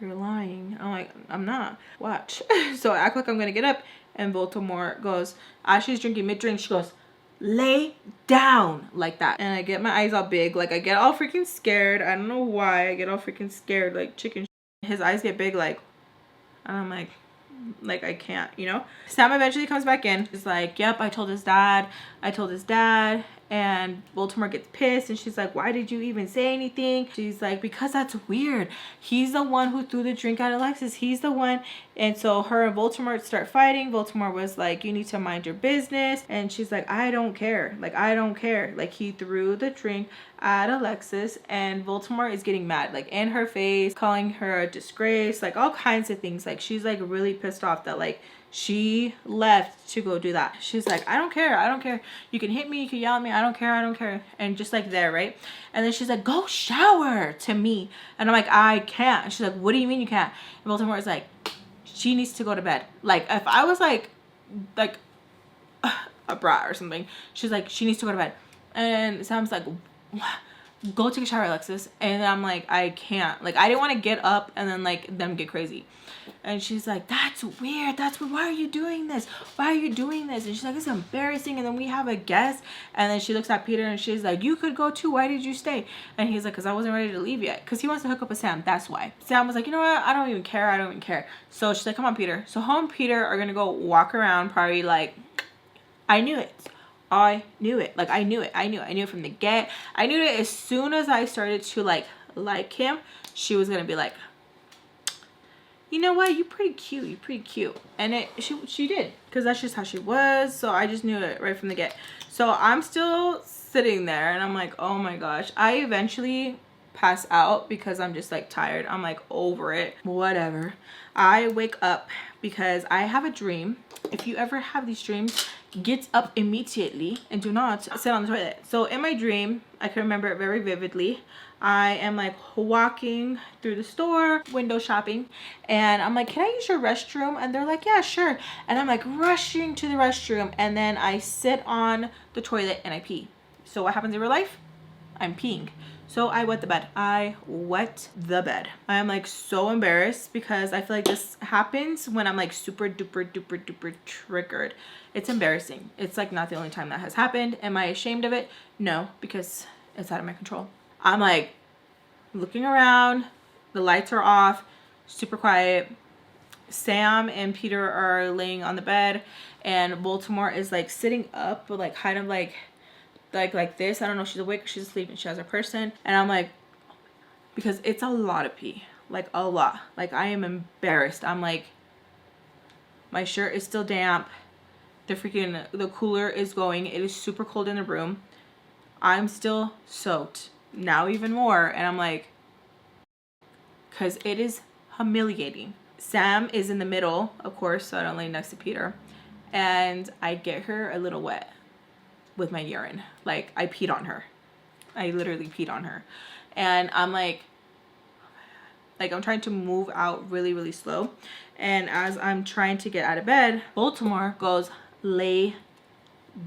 you're lying. I'm like, I'm not. Watch. So I act like I'm gonna get up, and Baltimore goes, as she's drinking mid-drink, she goes, lay down, like that. And I get my eyes all big, like I get all freaking scared. I don't know why I get all freaking scared, like chicken. His eyes get big, like, and I'm like I can't, you know. Sam eventually comes back in. He's like, yep, I told his dad. And Baltimore gets pissed, and she's like, why did you even say anything? She's like, because that's weird. He's the one who threw the drink at Alexis. He's the one. And so her and Baltimore start fighting. Baltimore was like, you need to mind your business. And she's like, I don't care. Like, I don't care. Like, he threw the drink at Alexis, and Baltimore is getting mad, like in her face, calling her a disgrace, like all kinds of things. Like, she's like really pissed off that like she left to go do that. She's like, I don't care. I don't care. You can hit me. You can yell at me. I don't care. I don't care. And just like there, right? And then she's like, go shower to me. And I'm like, I can't. And she's like, what do you mean you can't? And Baltimore is like, she needs to go to bed. Like, if I was like a brat or something, she's like, she needs to go to bed. And Sam's like, go take a shower, Alexis. And I'm like, I can't. Like, I didn't want to get up and then like them get crazy. And she's like, that's weird. That's weird. Why are you doing this? Why are you doing this? And she's like, it's embarrassing. And then we have a guest. And then she looks at Peter and she's like, you could go too. Why did you stay? And he's like, because I wasn't ready to leave yet. Because he wants to hook up with Sam. That's why. Sam was like, you know what? I don't even care. I don't even care. So she's like, come on, Peter. So her and Peter are going to go walk around, probably like, I knew it. I knew it. Like, I knew it. I knew it from the get. I knew it as soon as I started to like him. She was going to be like, you know what? You're pretty cute. You're pretty cute. And she did. Because that's just how she was. So I just knew it right from the get. So I'm still sitting there. And I'm like, oh my gosh. I eventually pass out because I'm just like tired. I'm like over it. Whatever. I wake up because I have a dream. If you ever have these dreams, get up immediately and do not sit on the toilet. So in my dream, I can remember it very vividly. I am like walking through the store, window shopping, and I'm like, can I use your restroom? And they're like, yeah, sure. And I'm like rushing to the restroom, and then I sit on the toilet and I pee. So what happens in real life? I'm peeing. So I wet the bed. I am like so embarrassed because I feel like this happens when I'm like super duper triggered. It's embarrassing. It's like not the only time that has happened. Am I ashamed of it? No, because it's out of my control. I'm like looking around. The lights are off. Super quiet. Sam and Peter are laying on the bed, and Baltimore is like sitting up, but like kind of like this. I don't know if she's awake or she's asleep, and she has her person. And I'm like, because it's a lot of pee, like a lot. Like, I am embarrassed. I'm like, my shirt is still damp. The cooler is going. It is super cold in the room. I'm still soaked now, even more. And I'm like, because it is humiliating. Sam is in the middle, of course, so I don't lay next to Peter. And I get her a little wet with my urine. Like, I peed on her. I literally peed on her. And I'm like I'm trying to move out really slow. And as I'm trying to get out of bed, Baltimore goes, lay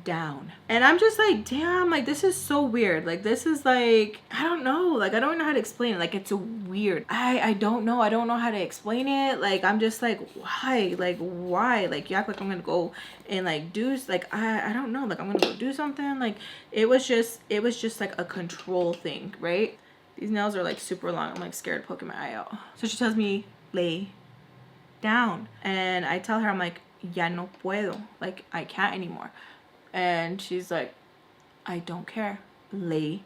down. And I'm just like, damn, like this is so weird. Like, this is like, I don't know. Like, I don't know how to explain it. Like, it's weird. I don't know. I don't know how to explain it. Like, I'm just like, why? Like, why? Like, you act like I'm gonna go and like do, like, I don't know. Like, I'm gonna go do something. Like, it was just like a control thing, right? These nails are like super long. I'm like scared of poking my eye out. So she tells me, lay down. And I tell her, I'm like, ya no puedo. Like, I can't anymore. And she's like, I don't care. Lay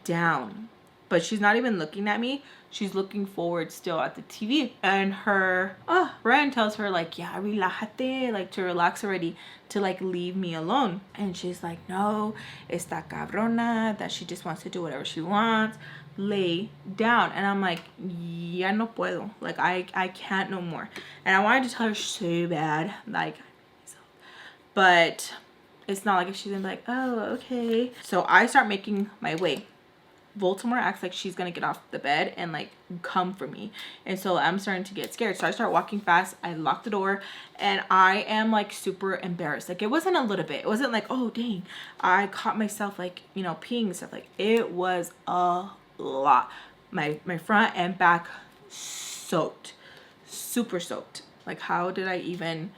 down. But she's not even looking at me. She's looking forward still at the TV. And her friend tells her like, yeah, relájate, like to relax already, to like leave me alone. And she's like, no, esta cabrona, that she just wants to do whatever she wants. Lay down. And I'm like, ya no puedo. Like, I can't no more. And I wanted to tell her so bad, like, but it's not like if she's gonna be like, oh, okay. So I start making my way. Baltimore acts like she's gonna get off the bed and like come for me. And so I'm starting to get scared. So I start walking fast. I lock the door and I am like super embarrassed. Like, it wasn't a little bit. It wasn't like, oh dang, I caught myself like, you know, peeing and stuff. Like, it was a lot. My front and back soaked, super soaked. Like, how did I even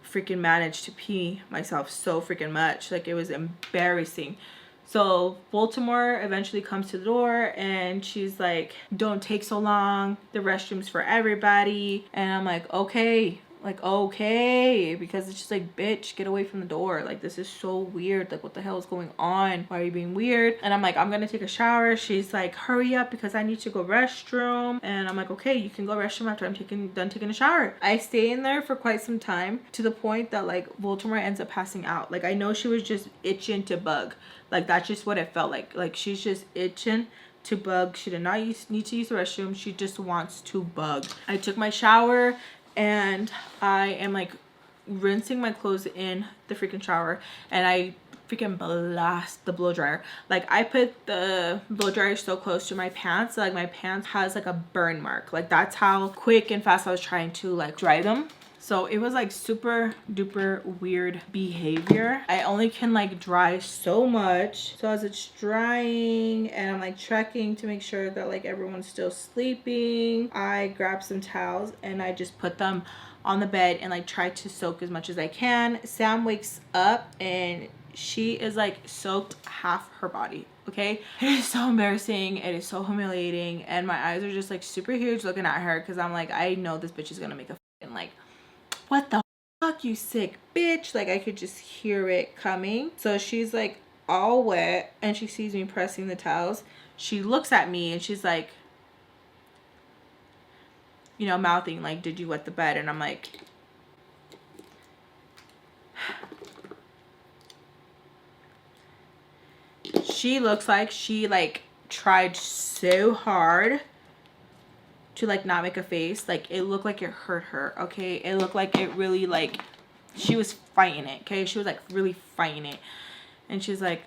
freaking manage to pee myself so freaking much? Like, it was embarrassing. So Baltimore eventually comes to the door and she's like, don't take so long, the restroom's for everybody. And I'm like, okay, because it's just like, bitch, get away from the door. Like, this is so weird. Like, what the hell is going on? Why are you being weird? And I'm like, I'm gonna take a shower. She's like, hurry up because I need to go restroom. And I'm like, okay, you can go restroom after I'm done taking a shower. I stay in there for quite some time, to the point that like Baltimore ends up passing out. Like, I know she was just itching to bug. Like, that's just what it felt like. Like, she's just itching to bug. She did not need to use the restroom. She just wants to bug. I took my shower and I am like rinsing my clothes in the freaking shower, and I freaking blast the blow dryer. Like, I put the blow dryer so close to my pants, like my pants has like a burn mark. Like, that's how quick and fast I was trying to like dry them. So it was like super duper weird behavior. I only can like dry so much. So as it's drying and I'm like checking to make sure that like everyone's still sleeping, I grab some towels and I just put them on the bed and like try to soak as much as I can. Sam wakes up and she is like soaked half her body. Okay, it is so embarrassing, it is so humiliating, and my eyes are just like super huge looking at her because I'm like, I know this bitch is gonna make a fucking like, what the fuck, you sick bitch. Like, I could just hear it coming. So she's like all wet and she sees me pressing the towels. She looks at me and she's like, you know, mouthing like, did you wet the bed? And I'm like, she looks like she like tried so hard to like not make a face. Like, it looked like it hurt her. Okay, it looked like it really, like, she was fighting it. Okay, she was like really fighting it. And she's like,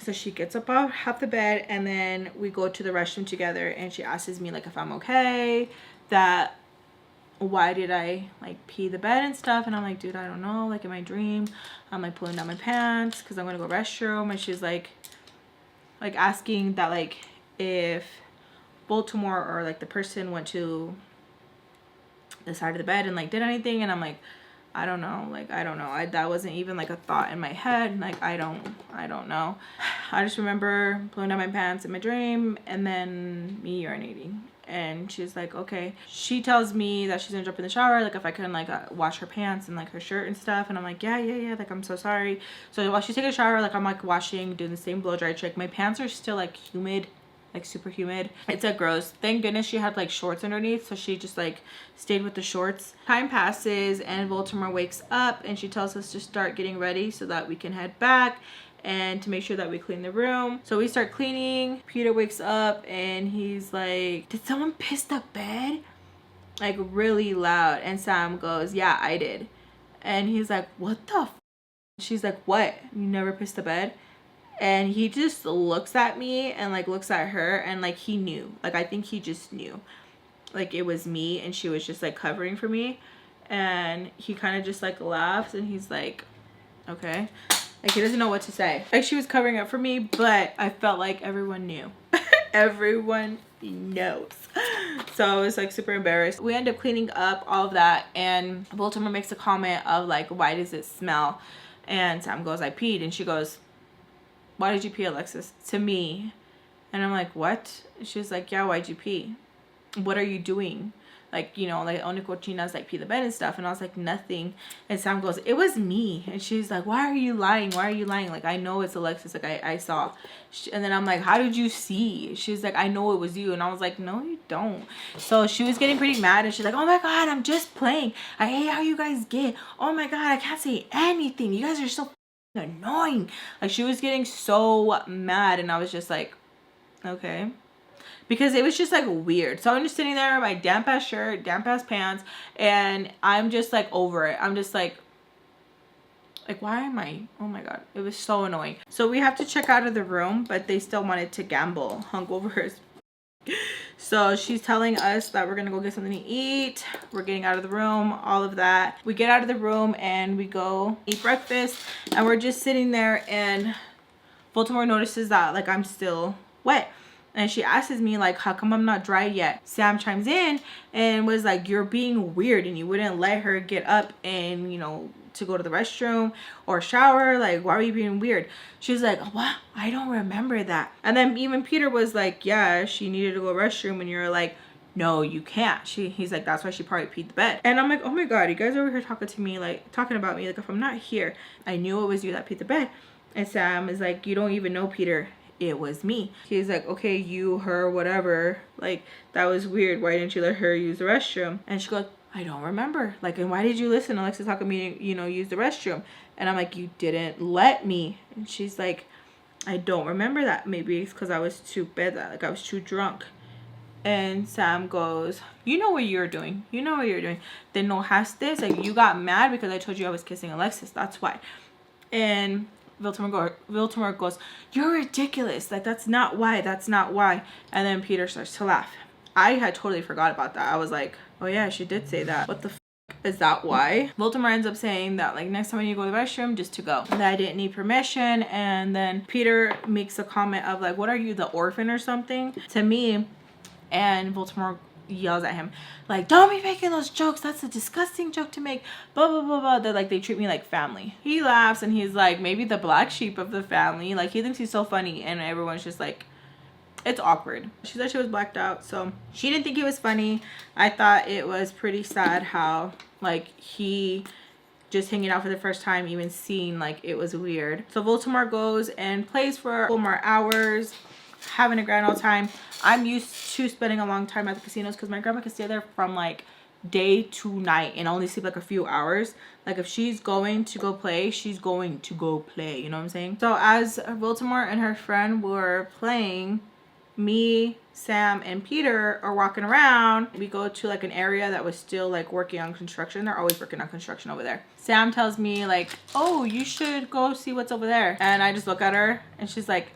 so she gets up off the bed and then we go to the restroom together, and she asks me like if I'm okay, that why did I like pee the bed and stuff. And I'm like, dude, I don't know, like in my dream I'm like pulling down my pants because I'm gonna go restroom. And she's like asking that like if Baltimore or like the person went to the side of the bed and like did anything. And I'm like, I don't know, like I don't know. That wasn't even like a thought in my head. Like, I don't know. I just remember pulling down my pants in my dream and then me urinating. And she's like, okay. She tells me that she's gonna jump in the shower, like if I can like wash her pants and like her shirt and stuff. And I'm like, yeah, like I'm so sorry. So while she's taking a shower, like I'm like washing, doing the same blow dry trick. My pants are still like humid, like super humid. It's like gross. Thank goodness she had like shorts underneath, so she just like stayed with the shorts. Time passes and Baltimore wakes up and she tells us to start getting ready so that we can head back and to make sure that we clean the room. So we start cleaning. Peter wakes up and he's like, did someone piss the bed? Like really loud. And Sam goes, yeah, I did. And he's like, what the f? She's like, what? You never pissed the bed? And he just looks at me and like looks at her and like he knew. Like, I think he just knew like it was me and she was just like covering for me. And he kind of just like laughs and he's like, okay. Like, he doesn't know what to say. Like, she was covering up for me, but I felt like everyone knew. Everyone knows. So I was like super embarrassed. We end up cleaning up all of that and Baltimore makes a comment of like, why does it smell? And Sam goes, I peed. And she goes, why did you pee, Alexis? To me. And I'm like, what? She's like, yeah, why'd you pee? What are you doing? Like, you know, like only cochinas like pee the bed and stuff. And I was like, nothing. And Sam goes, it was me. And she's like, why are you lying? Why are you lying? Like, I know it's Alexis. Like, I saw. And then I'm like, how did you see? She's like, I know it was you. And I was like, no, you don't. So she was getting pretty mad. And she's like, oh my God, I'm just playing. I hate how you guys get. Oh my God, I can't say anything. You guys are so annoying. Like, she was getting so mad. And I was just like, okay. Because it was just like weird. So I'm just sitting there in my damp ass shirt, damp ass pants, and I'm just like over it. I'm just like why am I? Oh my God, it was so annoying. So we have to check out of the room, but they still wanted to gamble hungovers. So she's telling us that we're gonna go get something to eat. We're getting out of the room, all of that. We get out of the room and we go eat breakfast, and we're just sitting there and Baltimore notices that like I'm still wet. And she asks me like, how come I'm not dry yet? Sam chimes in and was like, you're being weird and you wouldn't let her get up and, you know, to go to the restroom or shower. Like, why are you being weird? She's like, what? I don't remember that. And then even Peter was like, yeah, she needed to go to the restroom. And you're like, no, you can't. He's like, that's why she probably peed the bed. And I'm like, oh my God, you guys are over here talking to me, like talking about me. Like if I'm not here, I knew it was you that peed the bed. And Sam is like, you don't even know Peter. It was me. He's like, okay, you, her, whatever. Like, that was weird. Why didn't you let her use the restroom? And she goes, I don't remember. Like, and why did you listen? Alexis, how come you, you know, use the restroom? And I'm like, you didn't let me. And she's like, I don't remember that. Maybe it's because I was too bad. Like, I was too drunk. And Sam goes, you know what you're doing. You know what you're doing. Te enojaste. Like, you got mad because I told you I was kissing Alexis. That's why. And Viltamor goes, you're ridiculous. Like, that's not why. That's not why. And then Peter starts to laugh. I had totally forgot about that. I was like, oh yeah, she did say that. What the f is that why? Viltamor ends up saying that like next time when you go to the restroom, just to go. That I didn't need permission. And then Peter makes a comment of like, what are you, the orphan or something? To me. And Viltamor yells at him like, don't be making those jokes, that's a disgusting joke to make, blah blah blah blah. They're like, they treat me like family. He laughs and he's like, maybe the black sheep of the family. Like, he thinks he's so funny and everyone's just like, it's awkward. She said she was blacked out, so she didn't think it was funny. I thought it was pretty sad how like he just hanging out for the first time, even seeing like it was weird. So Viltamor goes and plays for a couple more hours, having a grand old time. I'm used to spending a long time at the casinos because my grandma can stay there from like day to night and only sleep like a few hours. Like if she's going to go play, she's going to go play, you know what I'm saying? So as Viltamor and her friend were playing, me, Sam, and Peter are walking around. We go to like an area that was still like working on construction. They're always working on construction over there. Sam tells me like, oh, you should go see what's over there. And I just look at her and she's like,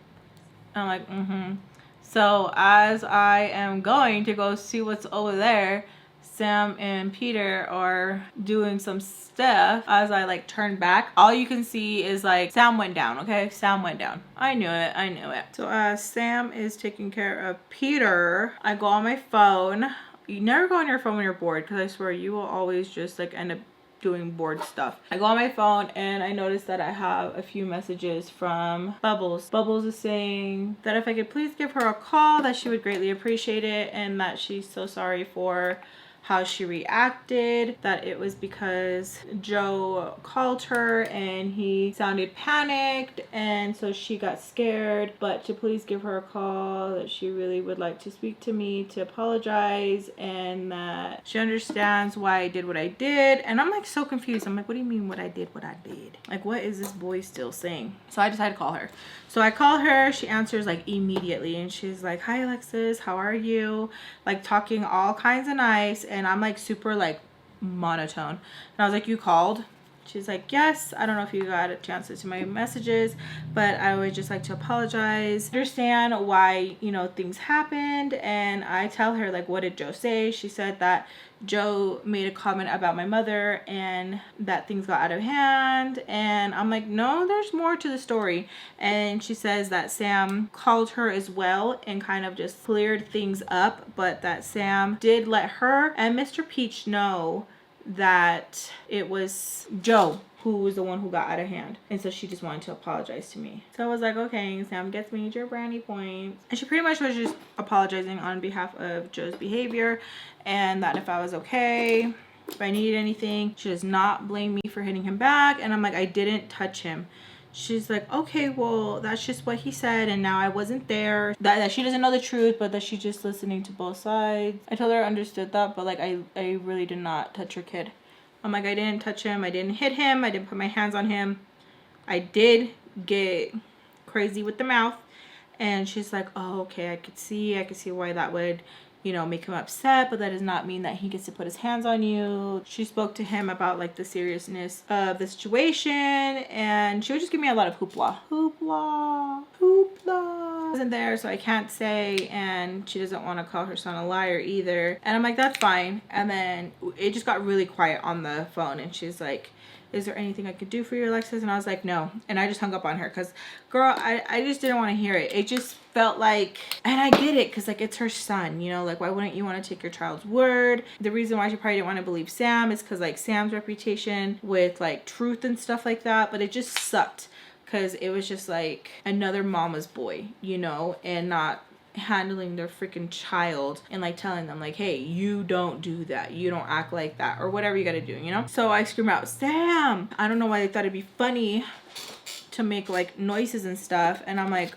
I'm like, mm-hmm. So as I am going to go see what's over there, Sam and Peter are doing some stuff. As I like turn back, all you can see is like Sam went down. Okay, Sam went down. I knew it. I knew it. So as Sam is taking care of Peter, I go on my phone. You never go on your phone when you're bored, because I swear you will always just like end up doing bored stuff. I go on my phone and I notice that I have a few messages from Bubbles. Bubbles is saying that if I could please give her a call, that she would greatly appreciate it, and that she's so sorry for how she reacted, that it was because Joe called her and he sounded panicked and so she got scared, but to please give her a call, that she really would like to speak to me to apologize, and that she understands why I did what I did. And I'm like so confused. I'm like, what do you mean what I did? Like, what is this boy still saying? So I decided to call her. So I call her, she answers like immediately and she's like, hi Alexis, how are you? Like talking all kinds of nice, and I'm like super like monotone. And I was like, you called? She's like, yes. I don't know if you got a chance to see my messages, but I would just like to apologize, understand why, you know, things happened. And I tell her like, what did Joe say? She said that Joe made a comment about my mother and that things got out of hand. And I'm like, no, there's more to the story. And she says that Sam called her as well and kind of just cleared things up, but that Sam did let her and Mr. Peach know that it was Joe who was the one who got out of hand, and so she just wanted to apologize to me. So I was like, okay, Sam gets major brownie points. And she pretty much was just apologizing on behalf of Joe's behavior, and that if I was okay, if I needed anything, she does not blame me for hitting him back. And I'm like, I didn't touch him. She's like, okay, well, that's just what he said, and now I wasn't there. That she doesn't know the truth, but that she's just listening to both sides. I told her I understood that, but like I really did not touch her kid. I'm like, I didn't touch him, I didn't hit him, I didn't put my hands on him. I did get crazy with the mouth. And she's like, oh, okay, I could see why that would, you know, make him upset, but that does not mean that he gets to put his hands on you. She spoke to him about like the seriousness of the situation, and she would just give me a lot of hoopla. Hoopla. Hoopla. I wasn't there, so I can't say, and she doesn't want to call her son a liar either. And I'm like, that's fine. And then it just got really quiet on the phone, and she's like, is there anything I could do for you, Alexis? And I was like, no. And I just hung up on her because, girl, I just didn't want to hear it. It just felt like, and I get it, because like it's her son, you know, like why wouldn't you want to take your child's word? The reason why she probably didn't want to believe Sam is because like Sam's reputation with like truth and stuff like that. But it just sucked because it was just like another mama's boy, you know, and not handling their freaking child and like telling them like, hey, you don't do that, you don't act like that, or whatever you gotta do, you know. So I scream out, Sam. I don't know why they thought it'd be funny to make like noises and stuff, and I'm like,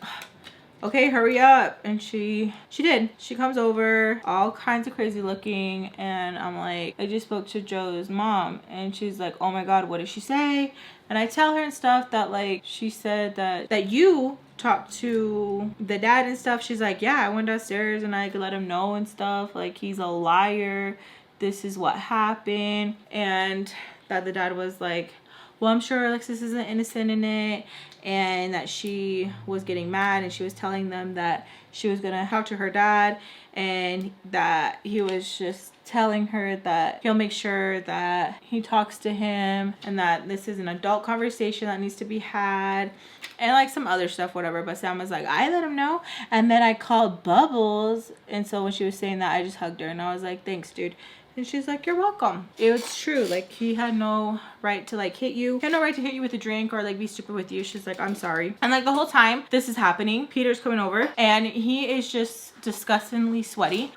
okay, hurry up. And she did. She comes over all kinds of crazy looking, and I'm like, I just spoke to Joe's mom, and she's like, oh my god, what did she say? And I tell her and stuff that like she said that you talked to the dad and stuff. She's like, yeah, I went downstairs and I let him know and stuff, like he's a liar, this is what happened. And that the dad was like, well, I'm sure Alexis isn't innocent in it, and that she was getting mad and she was telling them that she was gonna talk to her dad, and that he was just telling her that he'll make sure that he talks to him, and that this is an adult conversation that needs to be had, and like some other stuff, whatever. But Sam was like, I let him know, and then I called Bubbles. And so when she was saying that, I just hugged her and I was like, thanks, dude. And she's like, you're welcome. It was true. Like, he had no right to like hit you. He had no right to hit you with a drink or like be stupid with you. She's like, I'm sorry. And like the whole time this is happening, Peter's coming over and he is just disgustingly sweaty.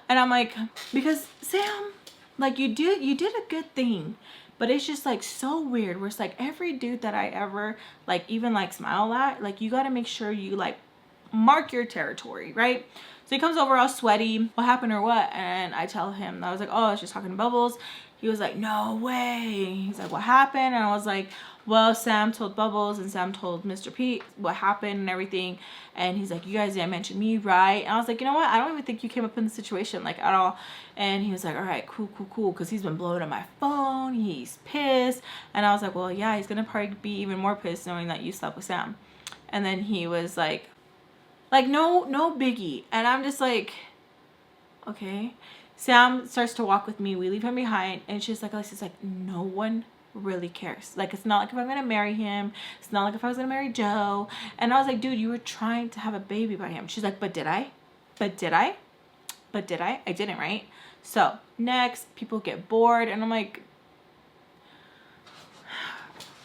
And I'm like, because Sam, like you did a good thing. But it's just like so weird where it's like every dude that I ever like even like smile at, like you got to make sure you like mark your territory, right? So he comes over all sweaty, what happened or what? And I tell him, I was like, oh, I was just talking to Bubbles. He was like, no way. He's like, what happened? And I was like, well, Sam told Bubbles and Sam told Mr. Pete what happened and everything. And he's like, you guys didn't mention me, right? And I was like, you know what? I don't even think you came up in the situation like at all. And he was like, all right, cool. Because he's been blowing up my phone. He's pissed. And I was like, well, yeah, he's going to probably be even more pissed knowing that you slept with Sam. And then he was like, no biggie. And I'm just like, okay. Sam starts to walk with me. We leave him behind. And she's like, Alexis, like, no one really cares. Like, it's not like if I'm going to marry him. It's not like if I was going to marry Joe. And I was like, dude, you were trying to have a baby by him. She's like, but did I? I didn't, right? So next, people get bored. And I'm like,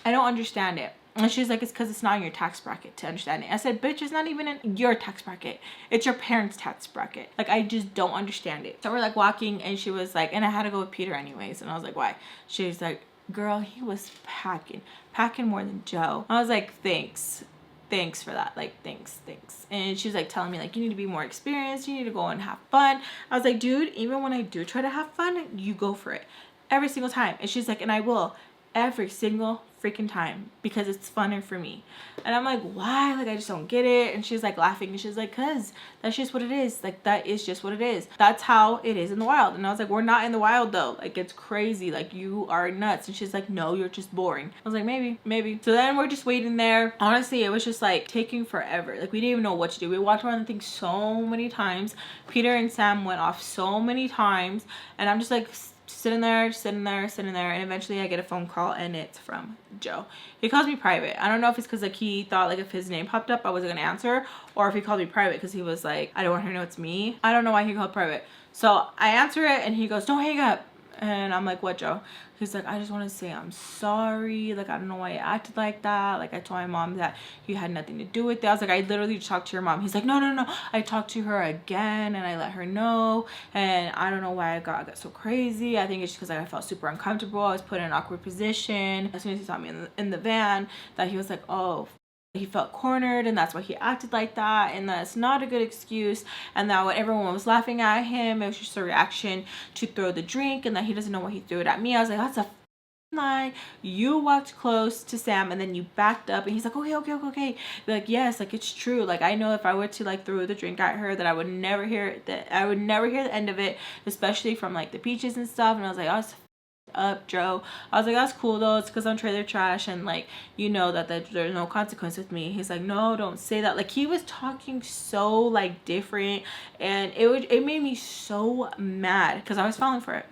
I don't understand it. And she's like, it's because it's not in your tax bracket to understand it. I said, bitch, it's not even in your tax bracket. It's your parents' tax bracket. Like, I just don't understand it. So we're like walking and she was like, and I had to go with Peter anyways. And I was like, why? She's like, girl, he was packing more than Joe. I was like, thanks for that. Like, thanks. And she was like telling me like, you need to be more experienced. You need to go and have fun. I was like, dude, even when I do try to have fun, you go for it every single time. And she's like, and I will every single freaking time because it's funner for me. And I'm like, why? Like, I just don't get it. And she's like laughing and she's like, cause that's just what it is. Like, that is just what it is. That's how it is in the wild. And I was like, we're not in the wild though. Like, it's crazy. Like, you are nuts. And she's like, no, you're just boring. I was like, maybe. So then we're just waiting there. Honestly, it was just like taking forever. Like, we didn't even know what to do. We walked around the thing so many times. Peter and Sam went off so many times. And I'm just like sitting there, and eventually I get a phone call and it's from Joe. He calls me private. I don't know if it's because like he thought like if his name popped up I wasn't gonna answer, or if he called me private because he was like, I don't want her to know it's me. I don't know why he called private. So I answer it and he goes, don't hang up. And I'm like, what, Joe? He's like, I just want to say I'm sorry. Like, I don't know why you acted like that. Like, I told my mom that you had nothing to do with it. I was like, I literally talked to your mom. He's like, no. I talked to her again and I let her know. And I don't know why I got so crazy. I think it's just because I felt super uncomfortable. I was put in an awkward position. As soon as he saw me in the van, that he was like, oh, he felt cornered and that's why he acted like that, and that's not a good excuse, and that when everyone was laughing at him, it was just a reaction to throw the drink, and that he doesn't know why he threw it at me. I was like, that's a lie. You walked close to Sam and then you backed up. And he's like, okay. Like, yes, like, it's true. Like, I know if I were to like throw the drink at her that I would never hear the end of it, especially from like the Peaches and stuff. And I was like, oh, up, Joe. I was like, that's cool though, it's because I'm trailer trash and like, you know that there's no consequence with me. He's like, no, don't say that. Like, he was talking so like different, and it made me so mad because I was falling for it.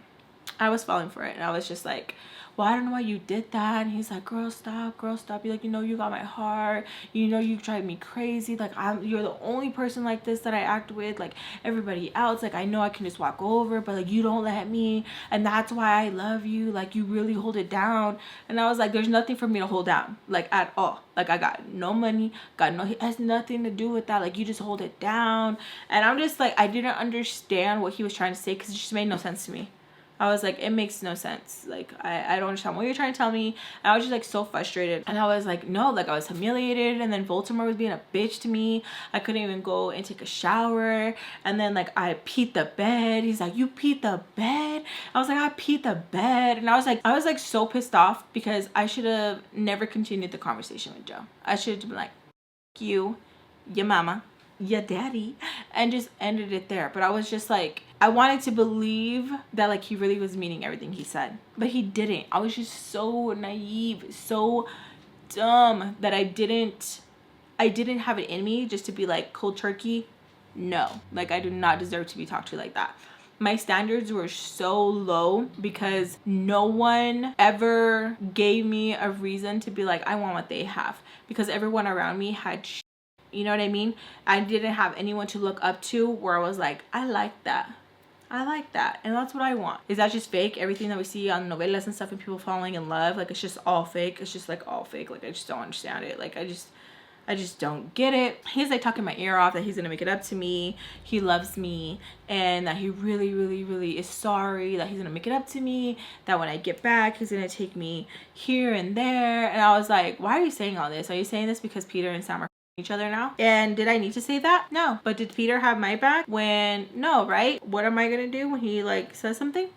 I was falling for it, and I was just like, well, I don't know why you did that. And he's like, girl, stop, girl, stop. You're like, you know, you got my heart. You know, you drive me crazy. Like, you're the only person like this that I act with. Like, everybody else, like, I know I can just walk over, but like, you don't let me. And that's why I love you. Like, you really hold it down. And I was like, there's nothing for me to hold down, like, at all. Like, I got no money, it has nothing to do with that. Like, you just hold it down. And I'm just like, I didn't understand what he was trying to say, because it just made no sense to me. I was like, it makes no sense. Like, I don't understand what you're trying to tell me. And I was just like so frustrated. And I was like, no, like I was humiliated. And then Baltimore was being a bitch to me. I couldn't even go and take a shower. And then like I peed the bed. He's like, you peed the bed? I was like, I peed the bed. And I was like so pissed off, because I should have never continued the conversation with Joe. I should have been like, you, your mama, your daddy, and just ended it there. But I was just like, I wanted to believe that like he really was meaning everything he said, but he didn't. I was just so naive, so dumb, that I didn't have it in me just to be like cold turkey. No, like I do not deserve to be talked to like that. My standards were so low because no one ever gave me a reason to be like, I want what they have, because everyone around me had you know what I mean? I didn't have anyone to look up to where I was like, I like that. I like that, and that's what I want. Is that just fake? Everything that we see on novelas and stuff and people falling in love, like it's just all fake. It's just like all fake. Like I just don't understand it. Like I just don't get it. He's like talking my ear off that he's gonna make it up to me, he loves me, and that he really, really, really is sorry, that he's gonna make it up to me, that when I get back he's gonna take me here and there. And I was like, why are you saying all this? Are you saying this because Peter and Sam are each other now? And did I need to say that? No. But did Peter have my back when? No, right? What am I gonna do when he like says something?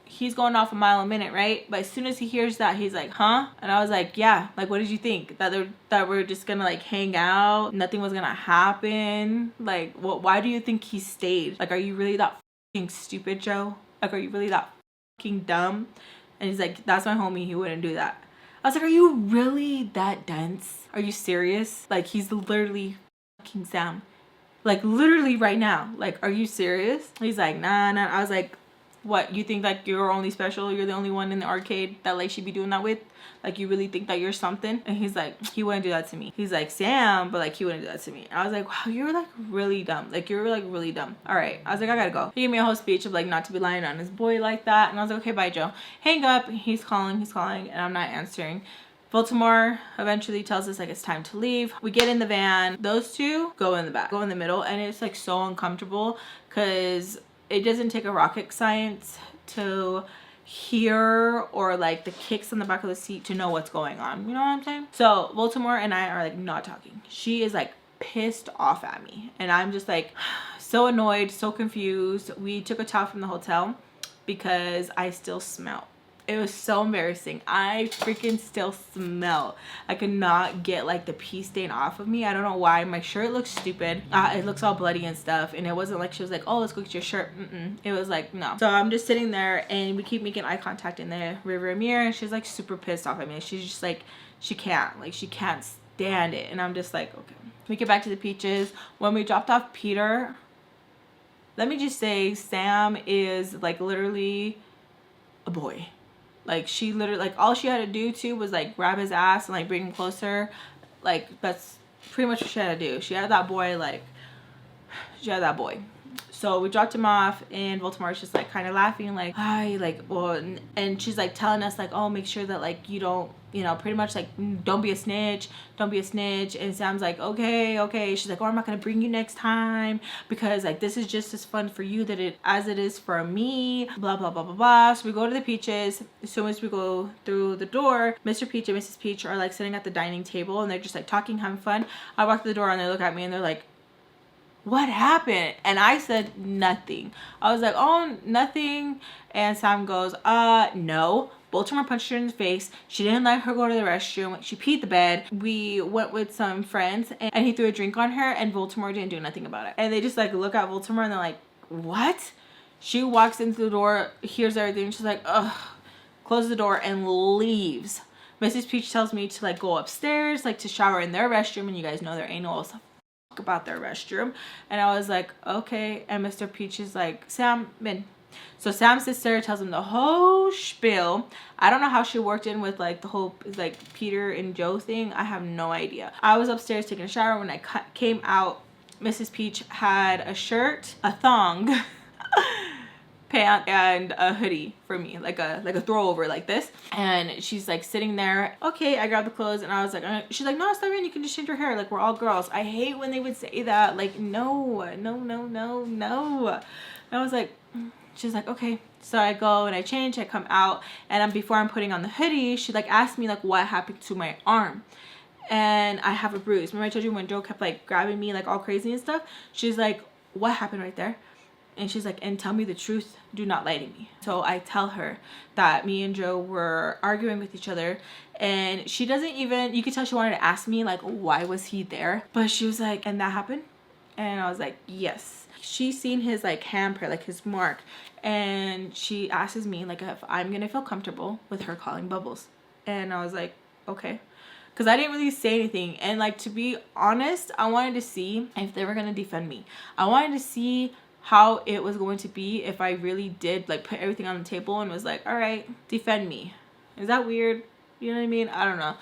He's going off a mile a minute, right? But as soon as he hears that, he's like, huh? And I was like, yeah, like what did you think? That we're just gonna like hang out, nothing was gonna happen? Like, what? Why do you think he stayed? Like, are you really that fucking stupid, Joe? Like, are you really that fucking dumb? And he's like, that's my homie, he wouldn't do that. I was like, are you really that dense? Are you serious? Like, he's literally fucking Sam. Like, literally right now. Like, are you serious? He's like, nah. I was like, what? You think like you're only special? You're the only one in the arcade that like she'd be doing that with? Like, you really think that you're something? And he's like, he wouldn't do that to me. He's like, Sam, but like he wouldn't do that to me. And I was like, wow, you're like really dumb. Like, you're like really dumb. All right. I was like, I gotta go. He gave me a whole speech of like not to be lying on his boy like that. And I was like, okay, bye, Joe. Hang up. He's calling, and I'm not answering. Baltimore eventually tells us like it's time to leave. We get in the van. Those two go in the back, go in the middle, and it's like so uncomfortable because it doesn't take a rocket science to hear or like the kicks on the back of the seat to know what's going on. You know what I'm saying? So Baltimore and I are like not talking. She is like pissed off at me, and I'm just like so annoyed, so confused. We took a towel from the hotel because I still smell. It was so embarrassing. I freaking still smell. I could not get like the pee stain off of me. I don't know why. My shirt looks stupid. It looks all bloody and stuff. And it wasn't like she was like, oh, let's go get your shirt. It was like, no. So I'm just sitting there and we keep making eye contact in the rearview mirror. And she's like super pissed off at me. She's just like, she can't stand it. And I'm just like, okay. We get back to the Peaches. When we dropped off Peter, let me just say Sam is like literally a boy. Like, she literally, like, all she had to do, too, was, like, grab his ass and, like, bring him closer. Like, that's pretty much what she had to do. She had that boy, like, So we dropped him off, and Baltimore's just, like, kind of laughing, like, hi, like, well, and she's, like, telling us, like, oh, make sure that, like, you don't, you know, pretty much, like, don't be a snitch. And Sam's like, okay. She's like, oh, I'm not gonna bring you next time because, like, this is just as fun for you as it is for me, blah, blah, blah, blah, blah. So we go to the Peaches. As soon as we go through the door, Mr. Peach and Mrs. Peach are, like, sitting at the dining table, and they're just, like, talking, having fun. I walk through the door, and they look at me, and they're like, what happened? And I said nothing. I was like, oh, nothing. And Sam goes, no. Baltimore punched her in the face. She didn't let her go to the restroom. She peed the bed. We went with some friends, and he threw a drink on her, and Baltimore didn't do nothing about it. And they just like look at Baltimore, and they're like, what? She walks into the door, hears everything, and she's like, ugh, closes the door and leaves. Mrs. Peach tells me to like go upstairs, like to shower in their restroom, and you guys know their anal is about their restroom. And I was like, okay. And Mr. Peach is like, Sam, Ben. So Sam's sister tells him the whole spiel. I don't know how she worked in with like the whole like Peter and Joe thing. I have no idea. I was upstairs taking a shower. When I came out, Mrs. Peach had a shirt, a thong, pant, and a hoodie for me, like a throwover like this. And she's like sitting there. Okay, I grabbed the clothes and I was like, she's like, no, it's not really, you can just change your hair, like we're all girls. I hate when they would say that, like no. And I was like, she's like, okay. So I go and I change, I come out, and before I'm putting on the hoodie, she like asked me like what happened to my arm. And I have a bruise. Remember I told you when Joe kept like grabbing me like all crazy and stuff? She's like, what happened right there? And she's like, and tell me the truth, do not lie to me. So I tell her that me and Joe were arguing with each other, and she doesn't even, you could tell she wanted to ask me like, why was he there? But she was like, and that happened? And I was like, yes. She's seen his like handprint, like his mark, and she asks me like if I'm gonna feel comfortable with her calling bubbles. And I was like, okay. Because I didn't really say anything. And like, to be honest, I wanted to see if they were gonna defend me. I wanted to see how it was going to be if I really did like put everything on the table and was like, all right, defend me. Is that weird? You know what I mean? I don't know.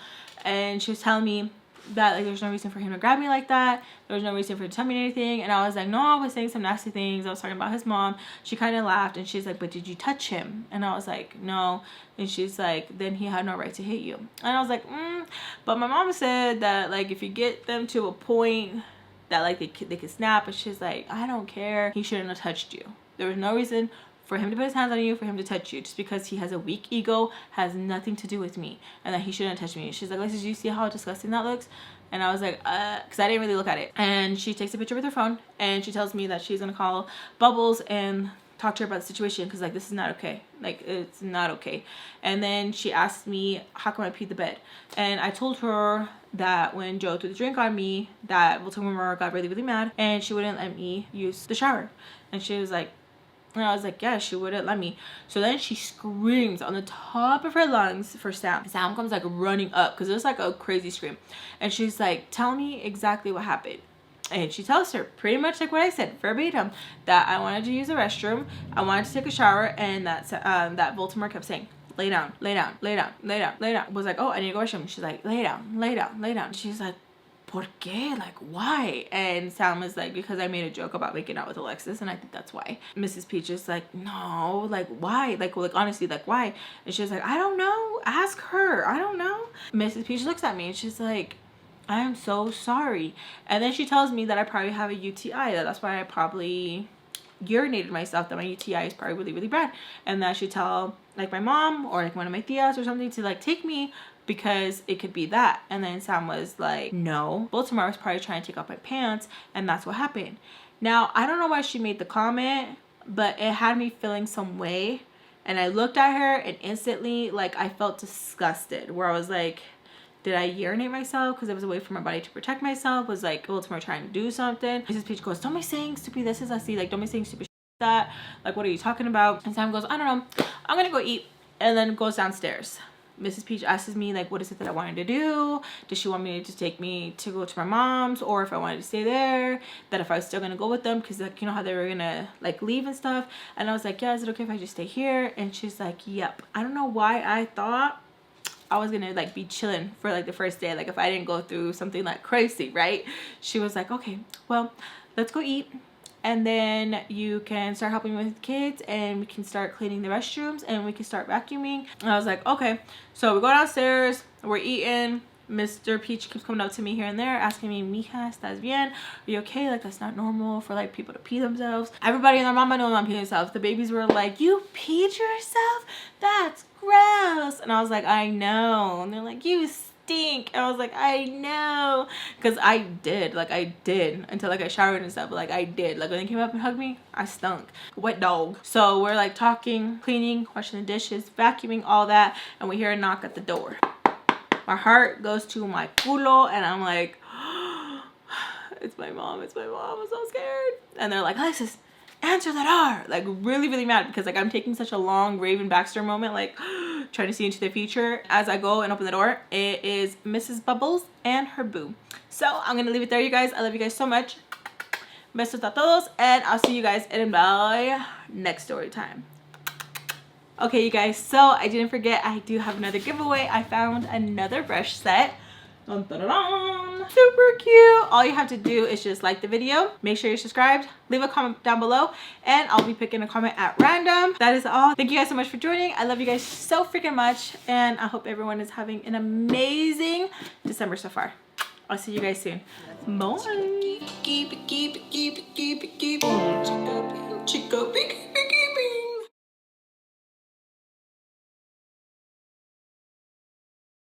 And she was telling me that like there's no reason for him to grab me like that. There was no reason for him to tell me anything. And I was like, no, I was saying some nasty things. I was talking about his mom. She kind of laughed and she's like, but did you touch him? And I was like, no. And she's like, then he had no right to hit you. And I was like, but my mom said that like if you get them to a point that like they could snap. And she's like, I don't care, he shouldn't have touched you. There was no reason for him to put his hands on you, for him to touch you. Just because he has a weak ego has nothing to do with me, and that he shouldn't touch me. She's like, Alexis, do you see how disgusting that looks? And I was like, because I didn't really look at it. And she takes a picture with her phone and she tells me that she's gonna call Bubbles and talk to her about the situation, because like this is not okay. Like it's not okay. And then she asked me, how come I peed the bed? And I told her that when Joe threw the drink on me, that Baltimore got really mad and she wouldn't let me use the shower. And she was like, and I was like, yeah, she wouldn't let me. So then she screams on the top of her lungs for Sam. Sam comes like running up because it was like a crazy scream. And she's like, tell me exactly what happened. And she tells her pretty much like what I said, verbatim, that I wanted to use the restroom, I wanted to take a shower, and that Baltimore kept saying, lay down, lay down, lay down, lay down, lay down. I was like, oh, I need to go to the restroom. She's like, lay down, lay down, lay down. She's like, ¿por qué? Like, why? And Sam was like, because I made a joke about making out with Alexis, and I think that's why. Mrs. Peach is like, no, like, why? Like honestly, like, why? And she's like, I don't know. Ask her. I don't know. Mrs. Peach looks at me and she's like, I am so sorry. And then she tells me that I probably have a UTI. That's why I probably urinated myself, that my UTI is probably really bad. And that I should tell like my mom or like one of my tias or something to like take me, because it could be that. And then Sam was like, no, Baltimore was probably trying to take off my pants, and that's what happened. Now, I don't know why she made the comment, but it had me feeling some way. And I looked at her and instantly, like, I felt disgusted, where I was like, did I urinate myself because it was a way for my body to protect myself? Was like Baltimore trying to do something? Mrs. Peach goes, don't be saying stupid this is Icee, like don't be saying stupid that, like what are you talking about? And Sam goes, I don't know, I'm gonna go eat, and then goes downstairs. Mrs. Peach asks me like, what is it that I wanted to do? Does she want me to take me to go to my mom's, or if I wanted to stay there, that if I was still gonna go with them, because like you know how they were gonna like leave and stuff. And I was like, yeah, is it okay if I just stay here? And she's like, yep. I don't know why I thought I was gonna like be chilling for like the first day, like if I didn't go through something like crazy, right? She was like, okay, well, let's go eat, and then you can start helping with the kids, and we can start cleaning the restrooms, and we can start vacuuming. And I was like, okay. So we go downstairs, we're eating. Mr. Peach keeps coming up to me here and there asking me, mija, ¿estás bien? Are you okay? Like that's not normal for like people to pee themselves. Everybody and their mama know I'm peeing themselves. The babies were like, you peed yourself? That's gross. And I was like, I know. And they're like, you stink. And I was like, I know, because I did until like I showered and stuff, but like I did, like when they came up and hugged me, I stunk. Wet dog. So we're like talking, cleaning, washing the dishes, vacuuming, all that, and we hear a knock at the door. My heart goes to my culo, and I'm like, it's my mom, it's my mom. I'm so scared. And they're like, Alexis, answer the door. Like really, really mad because like I'm taking such a long Raven Baxter moment, like trying to see into the future. As I go and open the door, it is Mrs. Bubbles and her boo. So I'm gonna leave it there, you guys. I love you guys so much. Besos a todos, and I'll see you guys in my next story time. Okay, you guys, so I didn't forget, I do have another giveaway. I found another brush set. Dun, dun, dun, dun. Super cute. All you have to do is just like the video, make sure you're subscribed, leave a comment down below, and I'll be picking a comment at random. That is all. Thank you guys so much for joining. I love you guys so freaking much, and I hope everyone is having an amazing December so far. I'll see you guys soon. Bye.